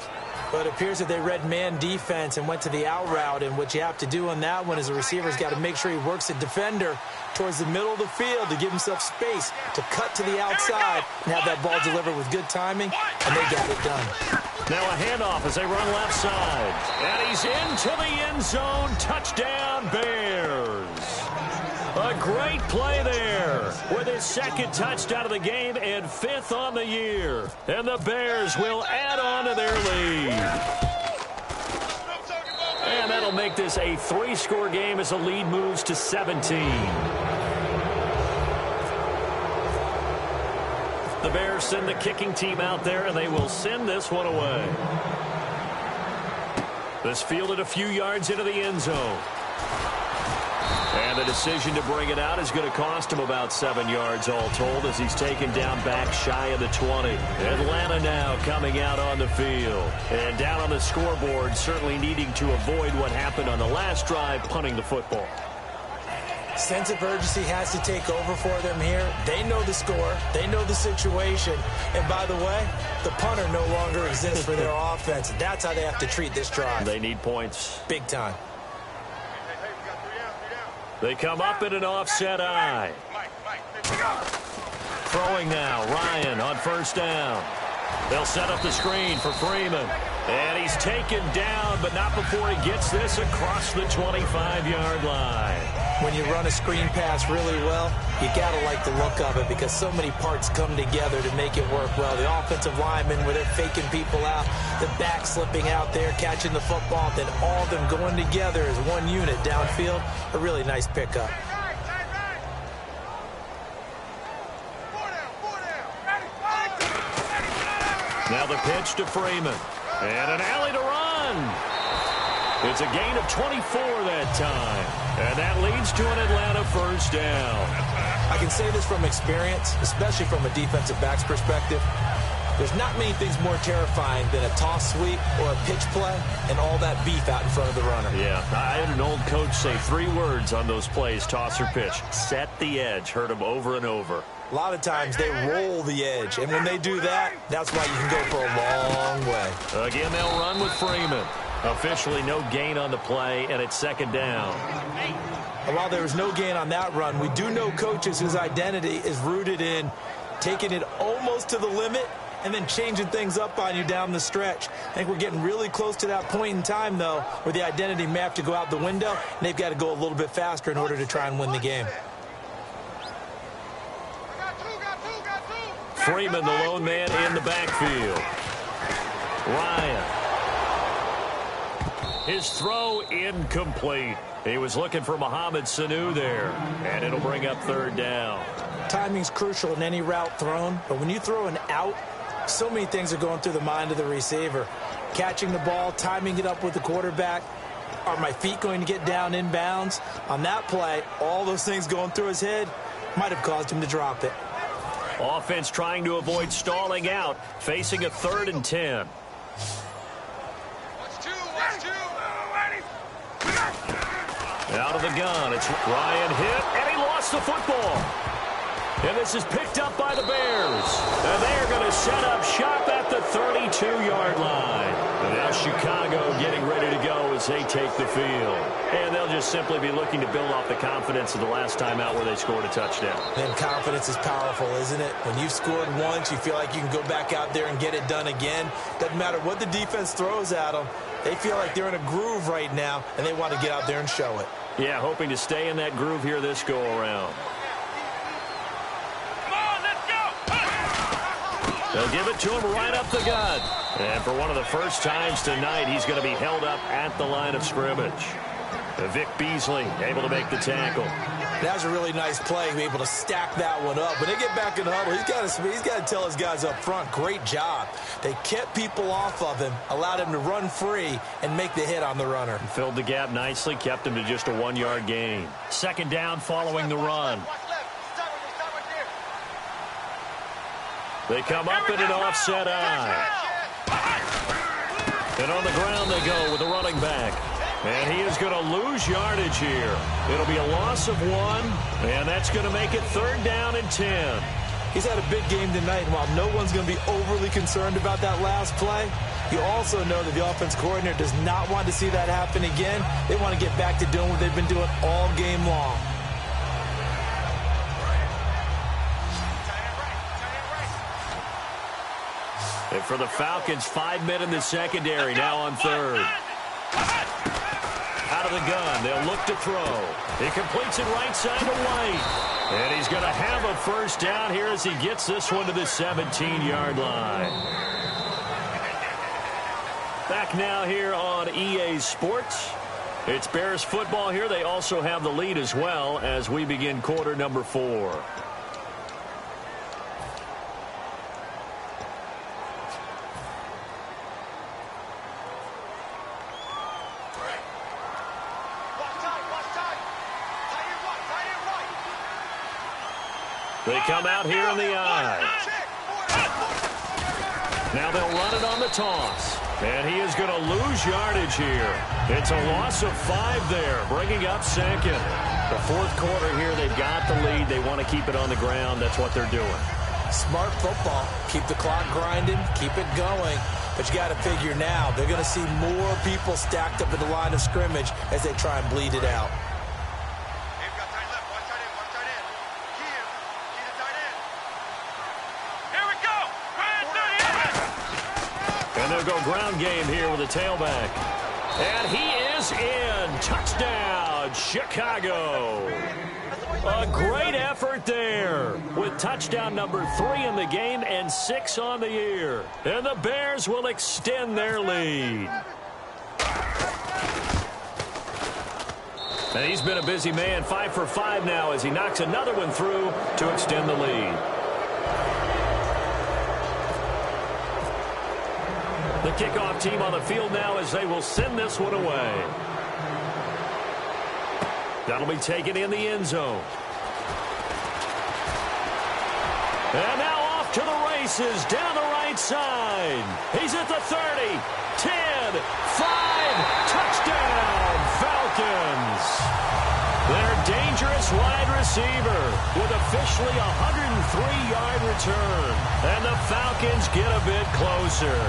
But it appears that they read man defense and went to the out route, and what you have to do on that one is the receiver's got to make sure he works the defender towards the middle of the field to give himself space to cut to the outside and have that ball delivered with good timing, and they got it done. Now a handoff as they run left side. And he's into the end zone. Touchdown, Bears. A great play there with his 2nd touchdown of the game and 5th on the year. And the Bears will add on to their lead. And that'll make this a 3-score game as the lead moves to 17. The Bears send the kicking team out there, and they will send this one away. This fielded a few yards into the end zone. And the decision to bring it out is going to cost him about 7 yards all told as he's taken down back shy of the 20. Atlanta now coming out on the field. And down on the scoreboard, certainly needing to avoid what happened on the last drive, punting the football. Sense of urgency has to take over for them here. They know the score. They know the situation. And by the way, the punter no longer exists for their offense. That's how they have to treat this drive. They need points. Big time. They come up in an offset eye. Throwing now. Ryan on 1st down. They'll set up the screen for Freeman. And he's taken down, but not before he gets this across the 25-yard line. When you run a screen pass really well, you got to like the look of it because so many parts come together to make it work well. The offensive linemen, where they're faking people out, the back slipping out there, catching the football, then all of them going together as one unit downfield. A really nice pickup. Now the pitch to Freeman. And an alley to run. It's a gain of 24 that time. And that leads to an Atlanta 1st down. I can say this from experience, especially from a defensive back's perspective. There's not many things more terrifying than a toss sweep or a pitch play and all that beef out in front of the runner. Yeah, I had an old coach say 3 words on those plays, toss or pitch. Set the edge. Heard him over and over. A lot of times they roll the edge, and when they do that, that's why you can go for a long way. Again, they'll run with Freeman. Officially no gain on the play, and it's 2nd down. And while there was no gain on that run, we do know coaches whose identity is rooted in taking it almost to the limit and then changing things up on you down the stretch. I think we're getting really close to that point in time, though, where the identity may have to go out the window, and they've got to go a little bit faster in order to try and win the game. Freeman, the lone man in the backfield. Ryan. His throw incomplete. He was looking for Mohamed Sanu there, and it'll bring up third down. Timing's crucial in any route thrown, but when you throw an out, so many things are going through the mind of the receiver. Catching the ball, timing it up with the quarterback. Are my feet going to get down inbounds? On that play, all those things going through his head might have caused him to drop it. Offense trying to avoid stalling out, facing a 3rd and 10. Out of the gun, it's Ryan hit, and he lost the football. And this is picked up by the Bears. And they're going to set up shop at the 32-yard line. And now Chicago getting ready to go as they take the field. And they'll just simply be looking to build off the confidence of the last time out where they scored a touchdown. And confidence is powerful, isn't it? When you've scored once, you feel like you can go back out there and get it done again. Doesn't matter what the defense throws at them. They feel like they're in a groove right now, and they want to get out there and show it. Yeah, hoping to stay in that groove here this go-around. They'll give it to him right up the gut. And for one of the first times tonight, he's going to be held up at the line of scrimmage. Vic Beasley able to make the tackle. That was a really nice play, be able to stack that one up. When they get back in the huddle, he's got to tell his guys up front, great job. They kept people off of him, allowed him to run free, and make the hit on the runner. Filled the gap nicely, kept him to just a 1-yard gain. 2nd down following the run. They come up in an offset eye. And on the ground they go with the running back. And he is going to lose yardage here. It'll be a loss of 1, and that's going to make it 3rd down and 10. He's had a big game tonight, and while no one's going to be overly concerned about that last play, you also know that the offense coordinator does not want to see that happen again. They want to get back to doing what they've been doing all game long. And for the Falcons, 5 men in the secondary, now on 3rd. Out of the gun, they'll look to throw. He completes it right side to White. And he's going to have a first down here as he gets this one to the 17-yard line. Back now here on EA Sports. It's Bears football here. They also have the lead as well as we begin quarter number 4. They come out here in the eye. Now they'll run it on the toss. And he is going to lose yardage here. It's a loss of 5 there, bringing up 2nd. The 4th quarter here, they've got the lead. They want to keep it on the ground. That's what they're doing. Smart football. Keep the clock grinding. Keep it going. But you got to figure now, they're going to see more people stacked up at the line of scrimmage as they try and bleed it out. And they'll go ground game here with a tailback. And he is in. Touchdown, Chicago. A great effort there with touchdown number 3 in the game and 6 on the year. And the Bears will extend their lead. And he's been a busy man, 5 for 5 now as he knocks another one through to extend the lead. The kickoff team on the field now as they will send this one away. That'll be taken in the end zone. And now off to the races down the right side. He's at the 30, 10, 5, touchdown, Falcons. Their dangerous wide receiver with officially a 103-yard return. And the Falcons get a bit closer.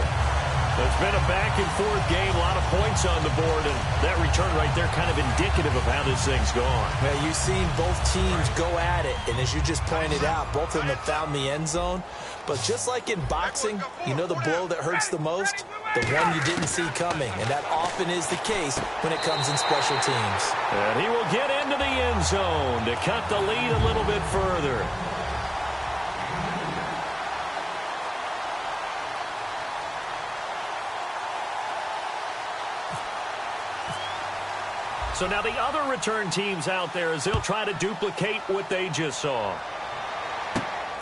It's been a back-and-forth game, a lot of points on the board, and that return right there kind of indicative of how this thing's gone. Yeah, you've seen both teams go at it, and as you just pointed out, both of them have found the end zone. But just like in boxing, you know the blow that hurts the most? The one you didn't see coming, and that often is the case when it comes in special teams. And he will get into the end zone to cut the lead a little bit further. So now the other return teams out there as they'll try to duplicate what they just saw.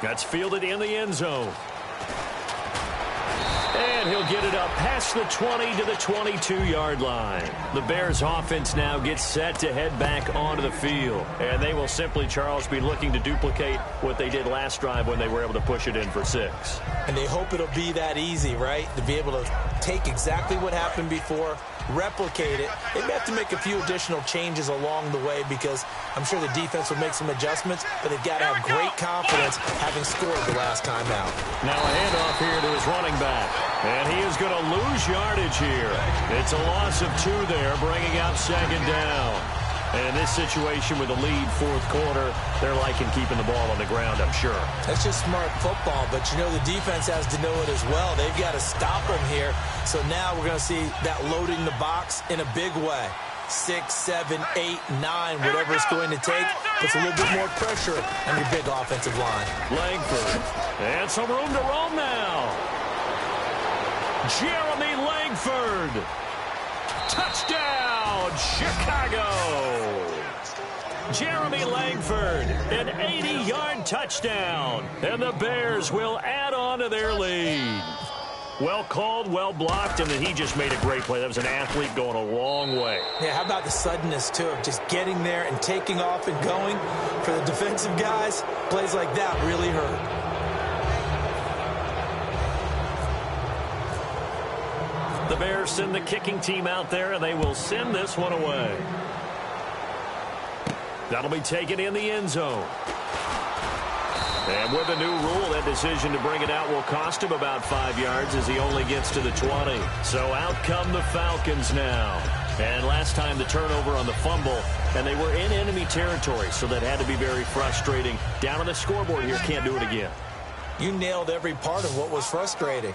That's fielded in the end zone. And he'll get it up past the 20 to the 22-yard line. The Bears offense now gets set to head back onto the field. And they will simply, Charles, be looking to duplicate what they did last drive when they were able to push it in for 6. And they hope it'll be that easy, right? To be able to take exactly what happened before, replicate it. They may have to make a few additional changes along the way because I'm sure the defense will make some adjustments, but they've got to have great confidence having scored the last time out. Now a handoff here to his running back. And he is going to lose yardage here. It's a loss of 2 there, bringing out 2nd down. And in this situation with the lead 4th quarter, they're liking keeping the ball on the ground, I'm sure. That's just smart football, but you know the defense has to know it as well. They've got to stop them here. So now we're going to see that loading the box in a big way. 6, 7, 8, 9, whatever it's going to take, puts a little bit more pressure on your big offensive line. Langford. And some room to roam now. Jeremy Langford. Touchdown, Chicago. Jeremy Langford, an 80-yard touchdown. And the Bears will add on to their lead. Well called, well blocked, and then he just made a great play. That was an athlete going a long way. Yeah, how about the suddenness, too, of just getting there and taking off and going? For the defensive guys, plays like that really hurt. The Bears send the kicking team out there, and they will send this one away. That'll be taken in the end zone. And with the new rule, that decision to bring it out will cost him about 5 yards as he only gets to the 20. So out come the Falcons now. And last time the turnover on the fumble, and they were in enemy territory, so that had to be very frustrating. Down on the scoreboard here, can't do it again. You nailed every part of what was frustrating.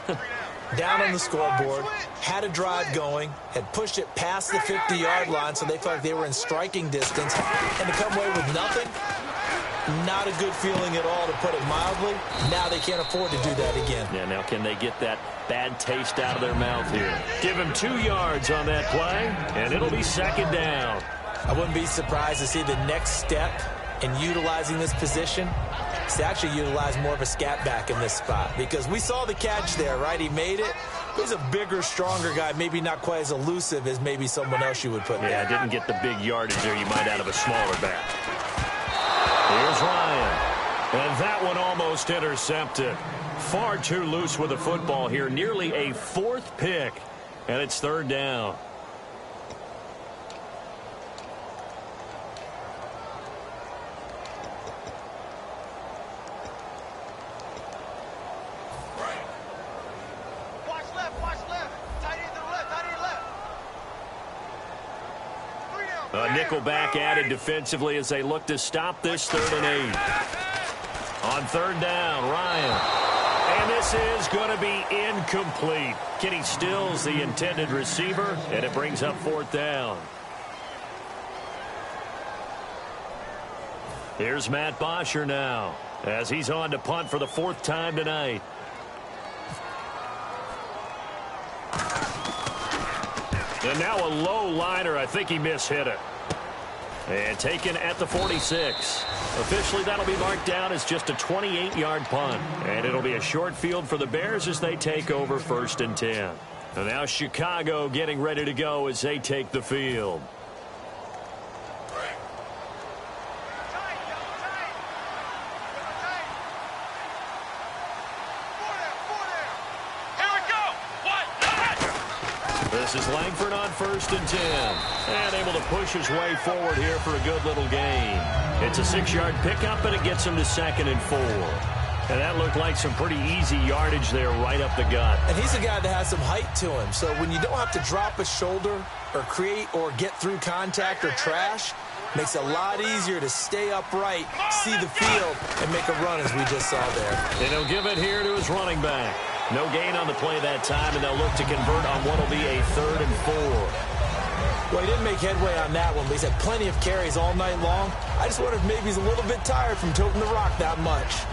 Down on the scoreboard, had a drive going, had pushed it past the 50-yard line so they felt like they were in striking distance, and to come away with nothing, not a good feeling at all, to put it mildly. Now they can't afford to do that again. Yeah, now can they get that bad taste out of their mouth here? Give him 2 yards on that play, and it'll be 2nd down. I wouldn't be surprised to see the next step in utilizing this position is to actually utilize more of a scat back in this spot, because we saw the catch there, right? He made it. He's a bigger, stronger guy, maybe not quite as elusive as maybe someone else you would put there. Yeah, didn't get the big yardage there you might out of a smaller back. Here's Ryan. And that one almost intercepted. Far too loose with the football here. Nearly a 4th pick. And it's 3rd down. A nickel back added defensively as they look to stop this 3rd and 8. On 3rd down, Ryan. And this is going to be incomplete. Kenny Stills, the intended receiver, and it brings up 4th down. Here's Matt Bosher now as he's on to punt for the 4th time tonight. And now a low liner. I think he mishit it. And taken at the 46. Officially, that'll be marked down as just a 28-yard punt. And it'll be a short field for the Bears as they take over 1st and 10. And now Chicago getting ready to go as they take the field. This is Langford on 1st and 10. And able to push his way forward here for a good little gain. It's a 6-yard pickup, and it gets him to 2nd and 4. And that looked like some pretty easy yardage there right up the gut. And he's a guy that has some height to him. So when you don't have to drop a shoulder or create or get through contact or trash, makes it a lot easier to stay upright, see the field, and make a run as we just saw there. And he'll give it here to his running back. No gain on the play that time, and they'll look to convert on what will be a 3rd and 4. Well, he didn't make headway on that one, but he's had plenty of carries all night long. I just wonder if maybe he's a little bit tired from toting the rock that much.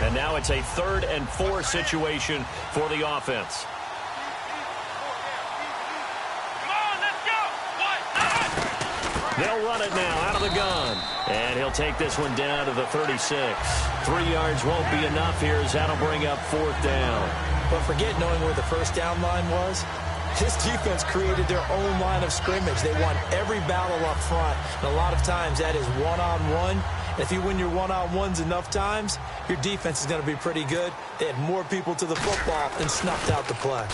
And now it's a 3rd and 4 situation for the offense. They'll run it now out of the gun. And he'll take this one down to the 36. 3 yards won't be enough here as that'll bring up 4th down. But forget knowing where the first down line was. This defense created their own line of scrimmage. They won every battle up front. And a lot of times that is one-on-one. If you win your one-on-ones enough times, your defense is going to be pretty good. They had more people to the football and snuffed out the play.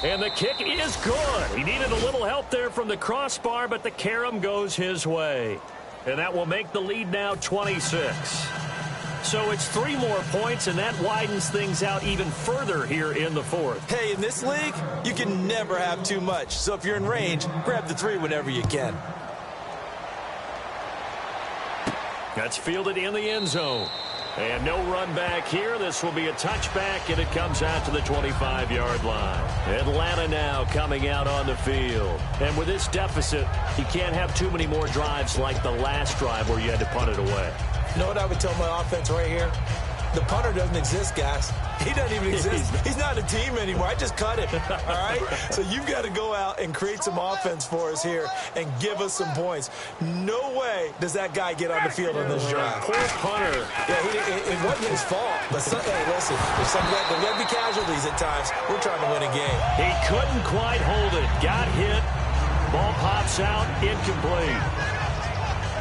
And the kick is good. He needed a little help there from the crossbar, but the carom goes his way. And that will make the lead now 26. So it's 3 more points, and that widens things out even further here in the 4th. Hey, in this league, you can never have too much. So if you're in range, grab the 3 whenever you can. That's fielded in the end zone. And no run back here. This will be a touchback, and it comes out to the 25-yard line. Atlanta now coming out on the field. And with this deficit, you can't have too many more drives like the last drive where you had to punt it away. You know what I would tell my offense right here? The punter doesn't exist, guys. He doesn't even exist. He's not a team anymore. I just cut him, all right? So you've got to go out and create some offense for us here and give us some points. No way does that guy get on the field on this drive. Poor punter. Yeah, it wasn't his fault. But, hey, listen, there's going to be casualties at times. We're trying to win a game. He couldn't quite hold it. Got hit. Ball pops out. Incomplete.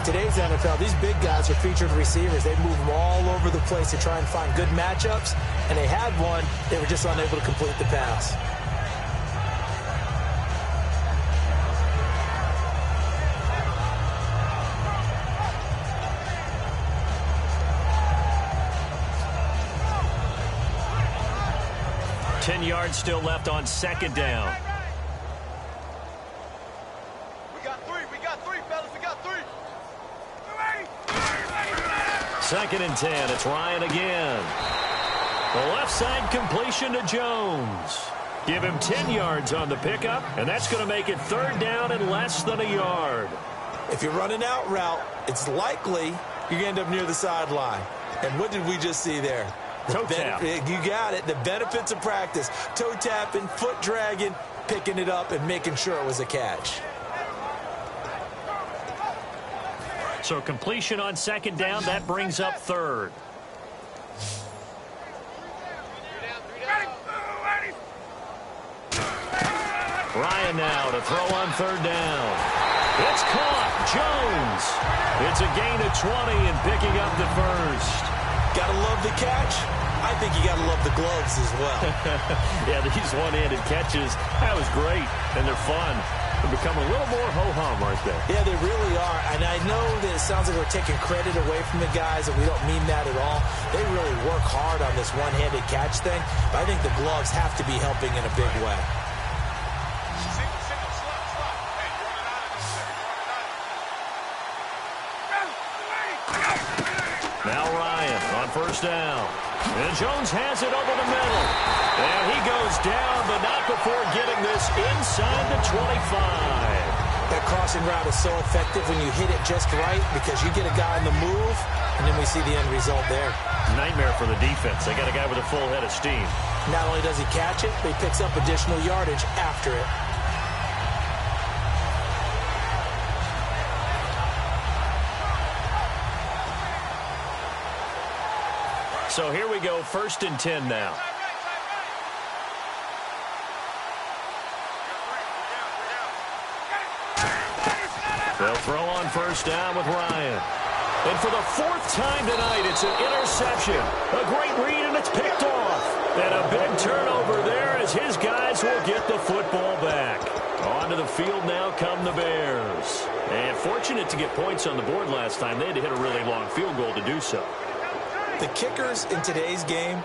Today's NFL, these big guys are featured receivers. They move them all over the place to try and find good matchups, and they had one. They were just unable to complete the pass. Ten yards still left on 2nd down. 2nd and 10. It's Ryan again. The left side completion to Jones. Give him 10 yards on the pickup, and that's going to make it 3rd down and less than a yard. If you're running out route, it's likely you're going to end up near the sideline. And what did we just see there? Toe tap. You got it. The benefits of practice. Toe tapping, foot dragging, picking it up, and making sure it was a catch. So completion on 2nd down, that brings up 3rd. Ryan now to throw on 3rd down. It's caught. Jones. It's a gain of 20 and picking up the first. Gotta love the catch. I think you gotta love the gloves as well. Yeah, these one-handed catches, that was great, and they're fun. They become a little more ho-hum, aren't they? Yeah, they really are. And I know that it sounds like we're taking credit away from the guys, and we don't mean that at all. They really work hard on this one-handed catch thing, but I think the gloves have to be helping in a big way. Now Ryan on 1st down. And Jones has it over the middle. And he goes down, but not before getting this inside the 25. That crossing route is so effective when you hit it just right because you get a guy on the move, and then we see the end result there. Nightmare for the defense. They got a guy with a full head of steam. Not only does he catch it, but he picks up additional yardage after it. So here we go, 1st and 10 now. They'll throw on 1st down with Ryan. And for the fourth time tonight, it's an interception. A great read, and it's picked off. And a big turnover there as his guys will get the football back. Onto the field now come the Bears. And fortunate to get points on the board last time. They had to hit a really long field goal to do so. The kickers in today's game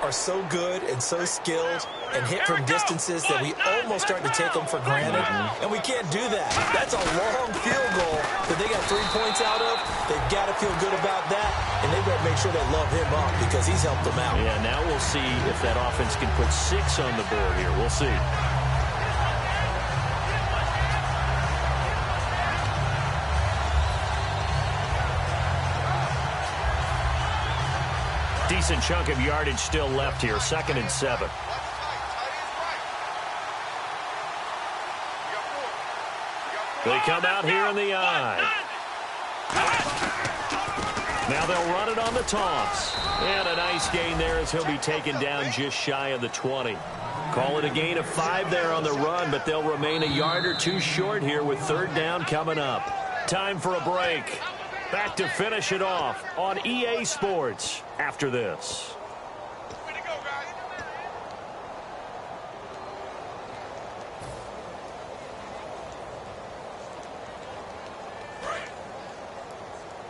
are so good and so skilled and hit from distances that we almost start to take them for granted. And we can't do that. That's a long field goal that they got 3 points out of. They've got to feel good about that, and they've got to make sure they love him up because he's helped them out. Yeah, now we'll see if that offense can put 6 on the board here. We'll see. Decent chunk of yardage still left here. 2nd and 7. They come out here in the eye. Now they'll run it on the toss. And a nice gain there as he'll be taken down just shy of the 20. Call it a gain of 5 there on the run, but they'll remain a yard or 2 short here with 3rd down coming up. Time for a break. Back to finish it off on EA Sports after this.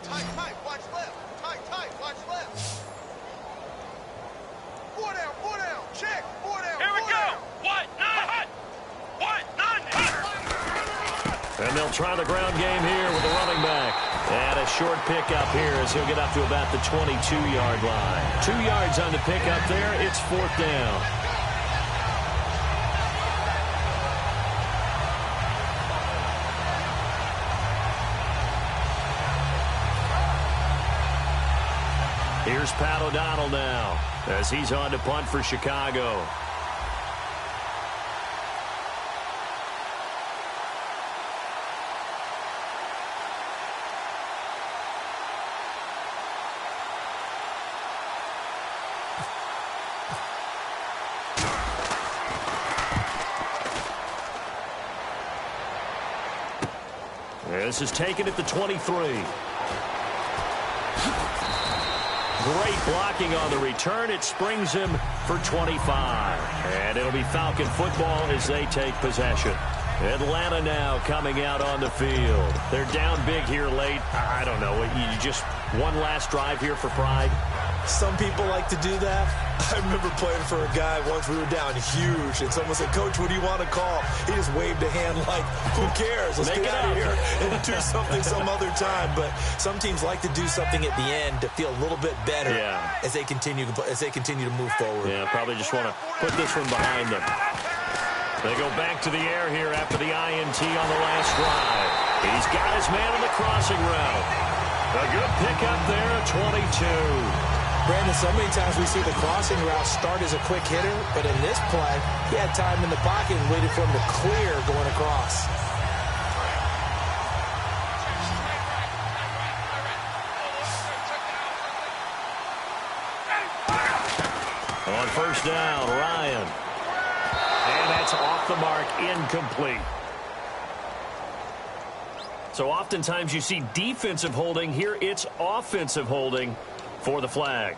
Tight, watch left. Tight, watch left. 4 down, check. 4 down, here we go. What? None. And they'll try the ground game here with the running back. And a short pickup here as he'll get up to about the 22-yard line. 2 yards on the pickup there. It's 4th down. Here's Pat O'Donnell now as he's on to punt for Chicago. This is taken at the 23. Great blocking on the return. It springs him for 25. And it'll be Falcon football as they take possession. Atlanta now coming out on the field. They're down big here late. I don't know. You just one last drive here for pride? Some people like to do that. I remember playing for a guy once. We were down huge, and someone said, "Coach, what do you want to call?" He just waved a hand like, "Who cares? Let's get out of here and do something some other time." But some teams like to do something at the end to feel a little bit better as they continue to move forward. Yeah, probably just want to put this one behind them. They go back to the air here after the INT on the last drive. He's got his man on the crossing route. A good pickup there at 22. Brandon, so many times we see the crossing route start as a quick hitter, but in this play, he had time in the pocket and waited for him to clear going across. On 1st down, Ryan. And that's off the mark, incomplete. So oftentimes you see defensive holding. Here it's offensive holding for the flag.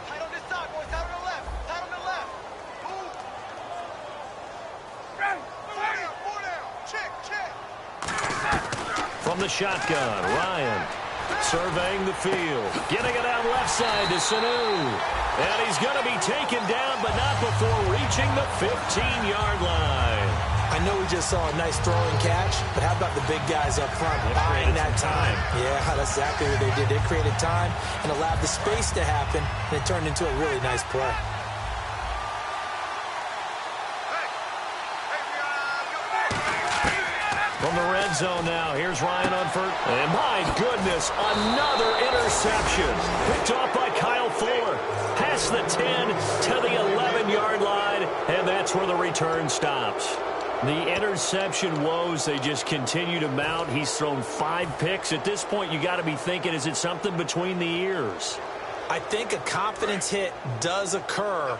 Tight on this side, boys. Tight on the left. Move. 4 down. Check. From the shotgun, Ryan surveying the field. Getting it out left side to Sanu. And he's going to be taken down, but not before reaching the 15-yard line. I know we just saw a nice throwing catch, but how about the big guys up front buying that time? Yeah, that's exactly what they did. They created time and allowed the space to happen, and it turned into a really nice play. From the red zone now, here's Ryan on first. And my goodness, another interception. Picked off by Kyle Fuller. Past the 10 to the 11-yard line, and that's where the return stops. The interception woes, they just continue to mount. He's thrown 5 picks. At this point, you got to be thinking, is it something between the ears? I think a confidence hit does occur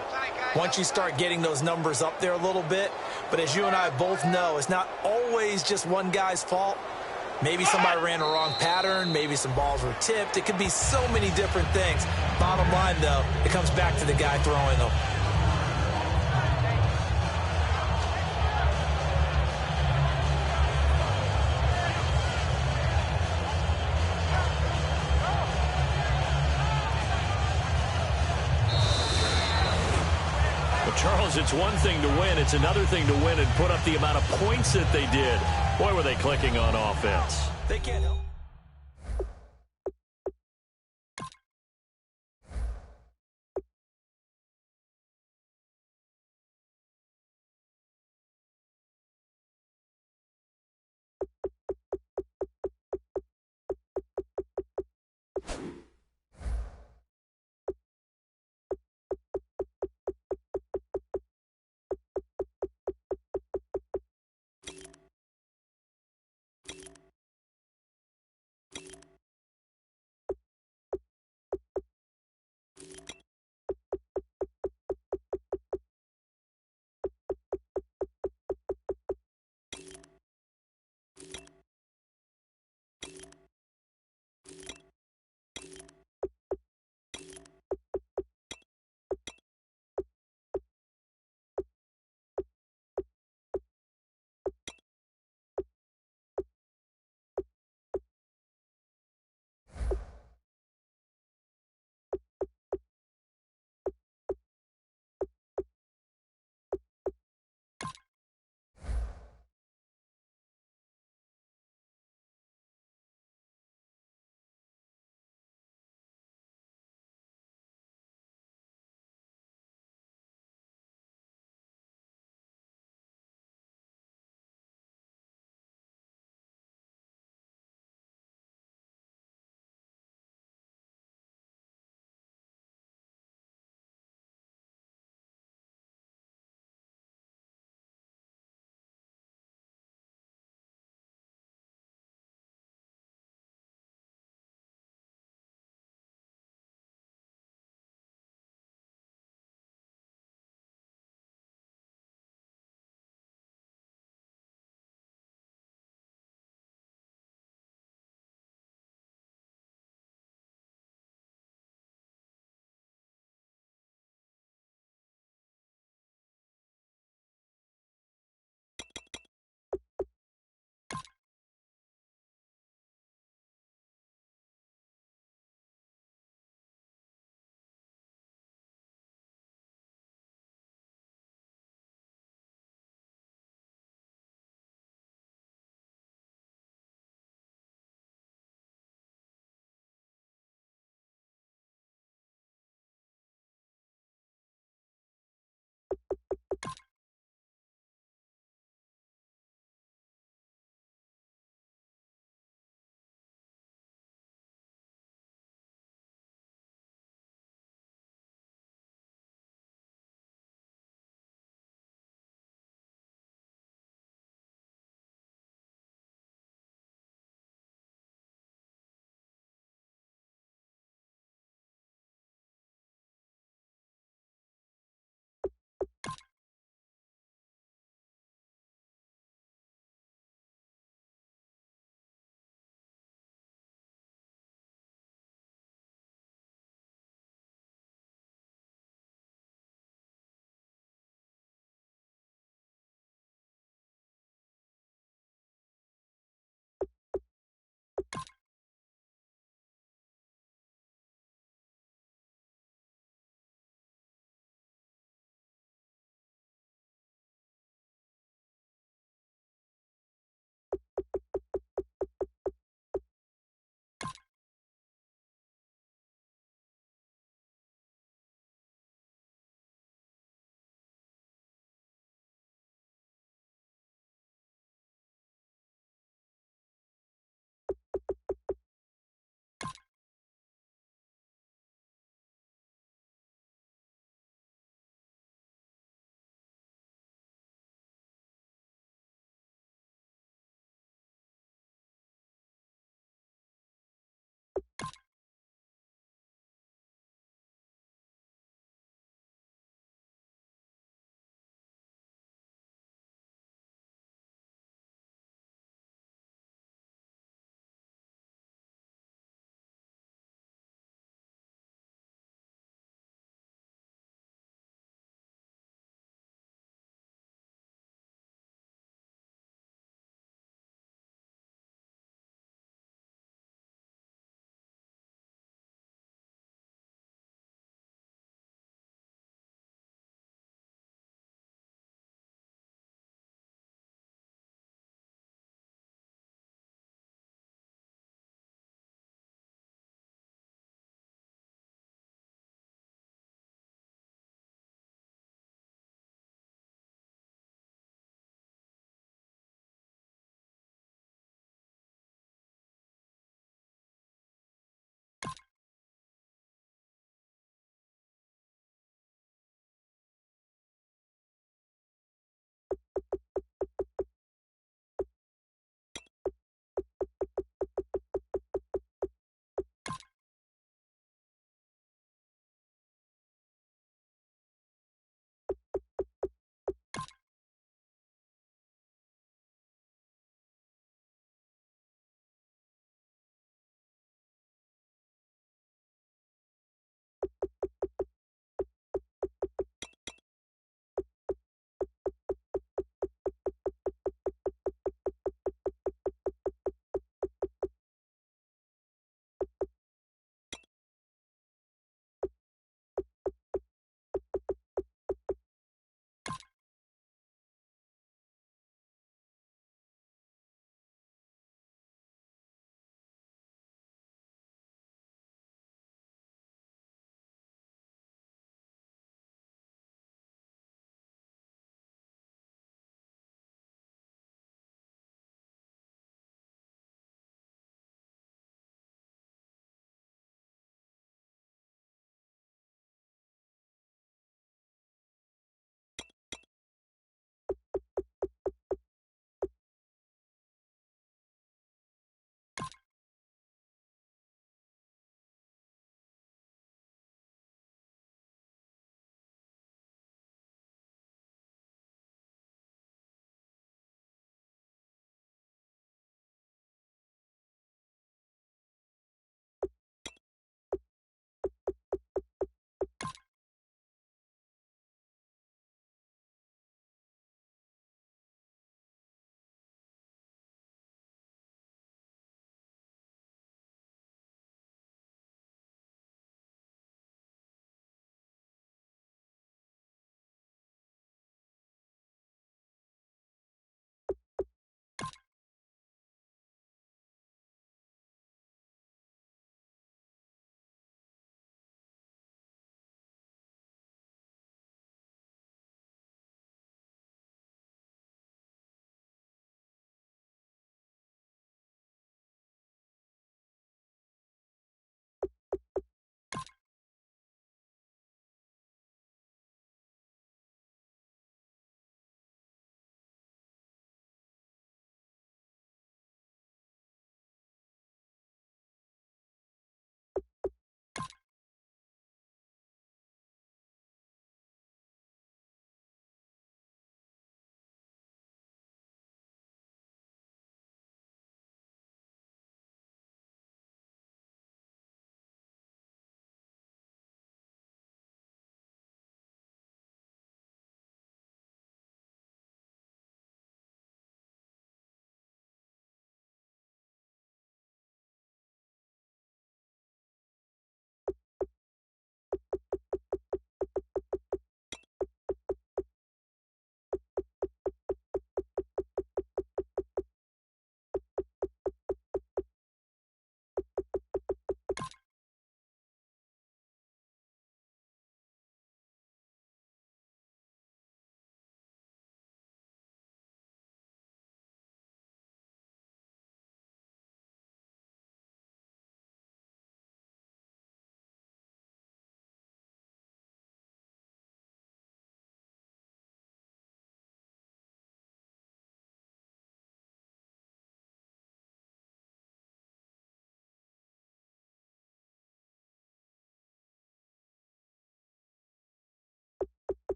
once you start getting those numbers up there a little bit. But as you and I both know, it's not always just one guy's fault. Maybe somebody ran a wrong pattern. Maybe some balls were tipped. It could be so many different things. Bottom line, though, it comes back to the guy throwing them. Charles, it's one thing to win. It's another thing to win and put up the amount of points that they did. Boy, were they clicking on offense. They can't help.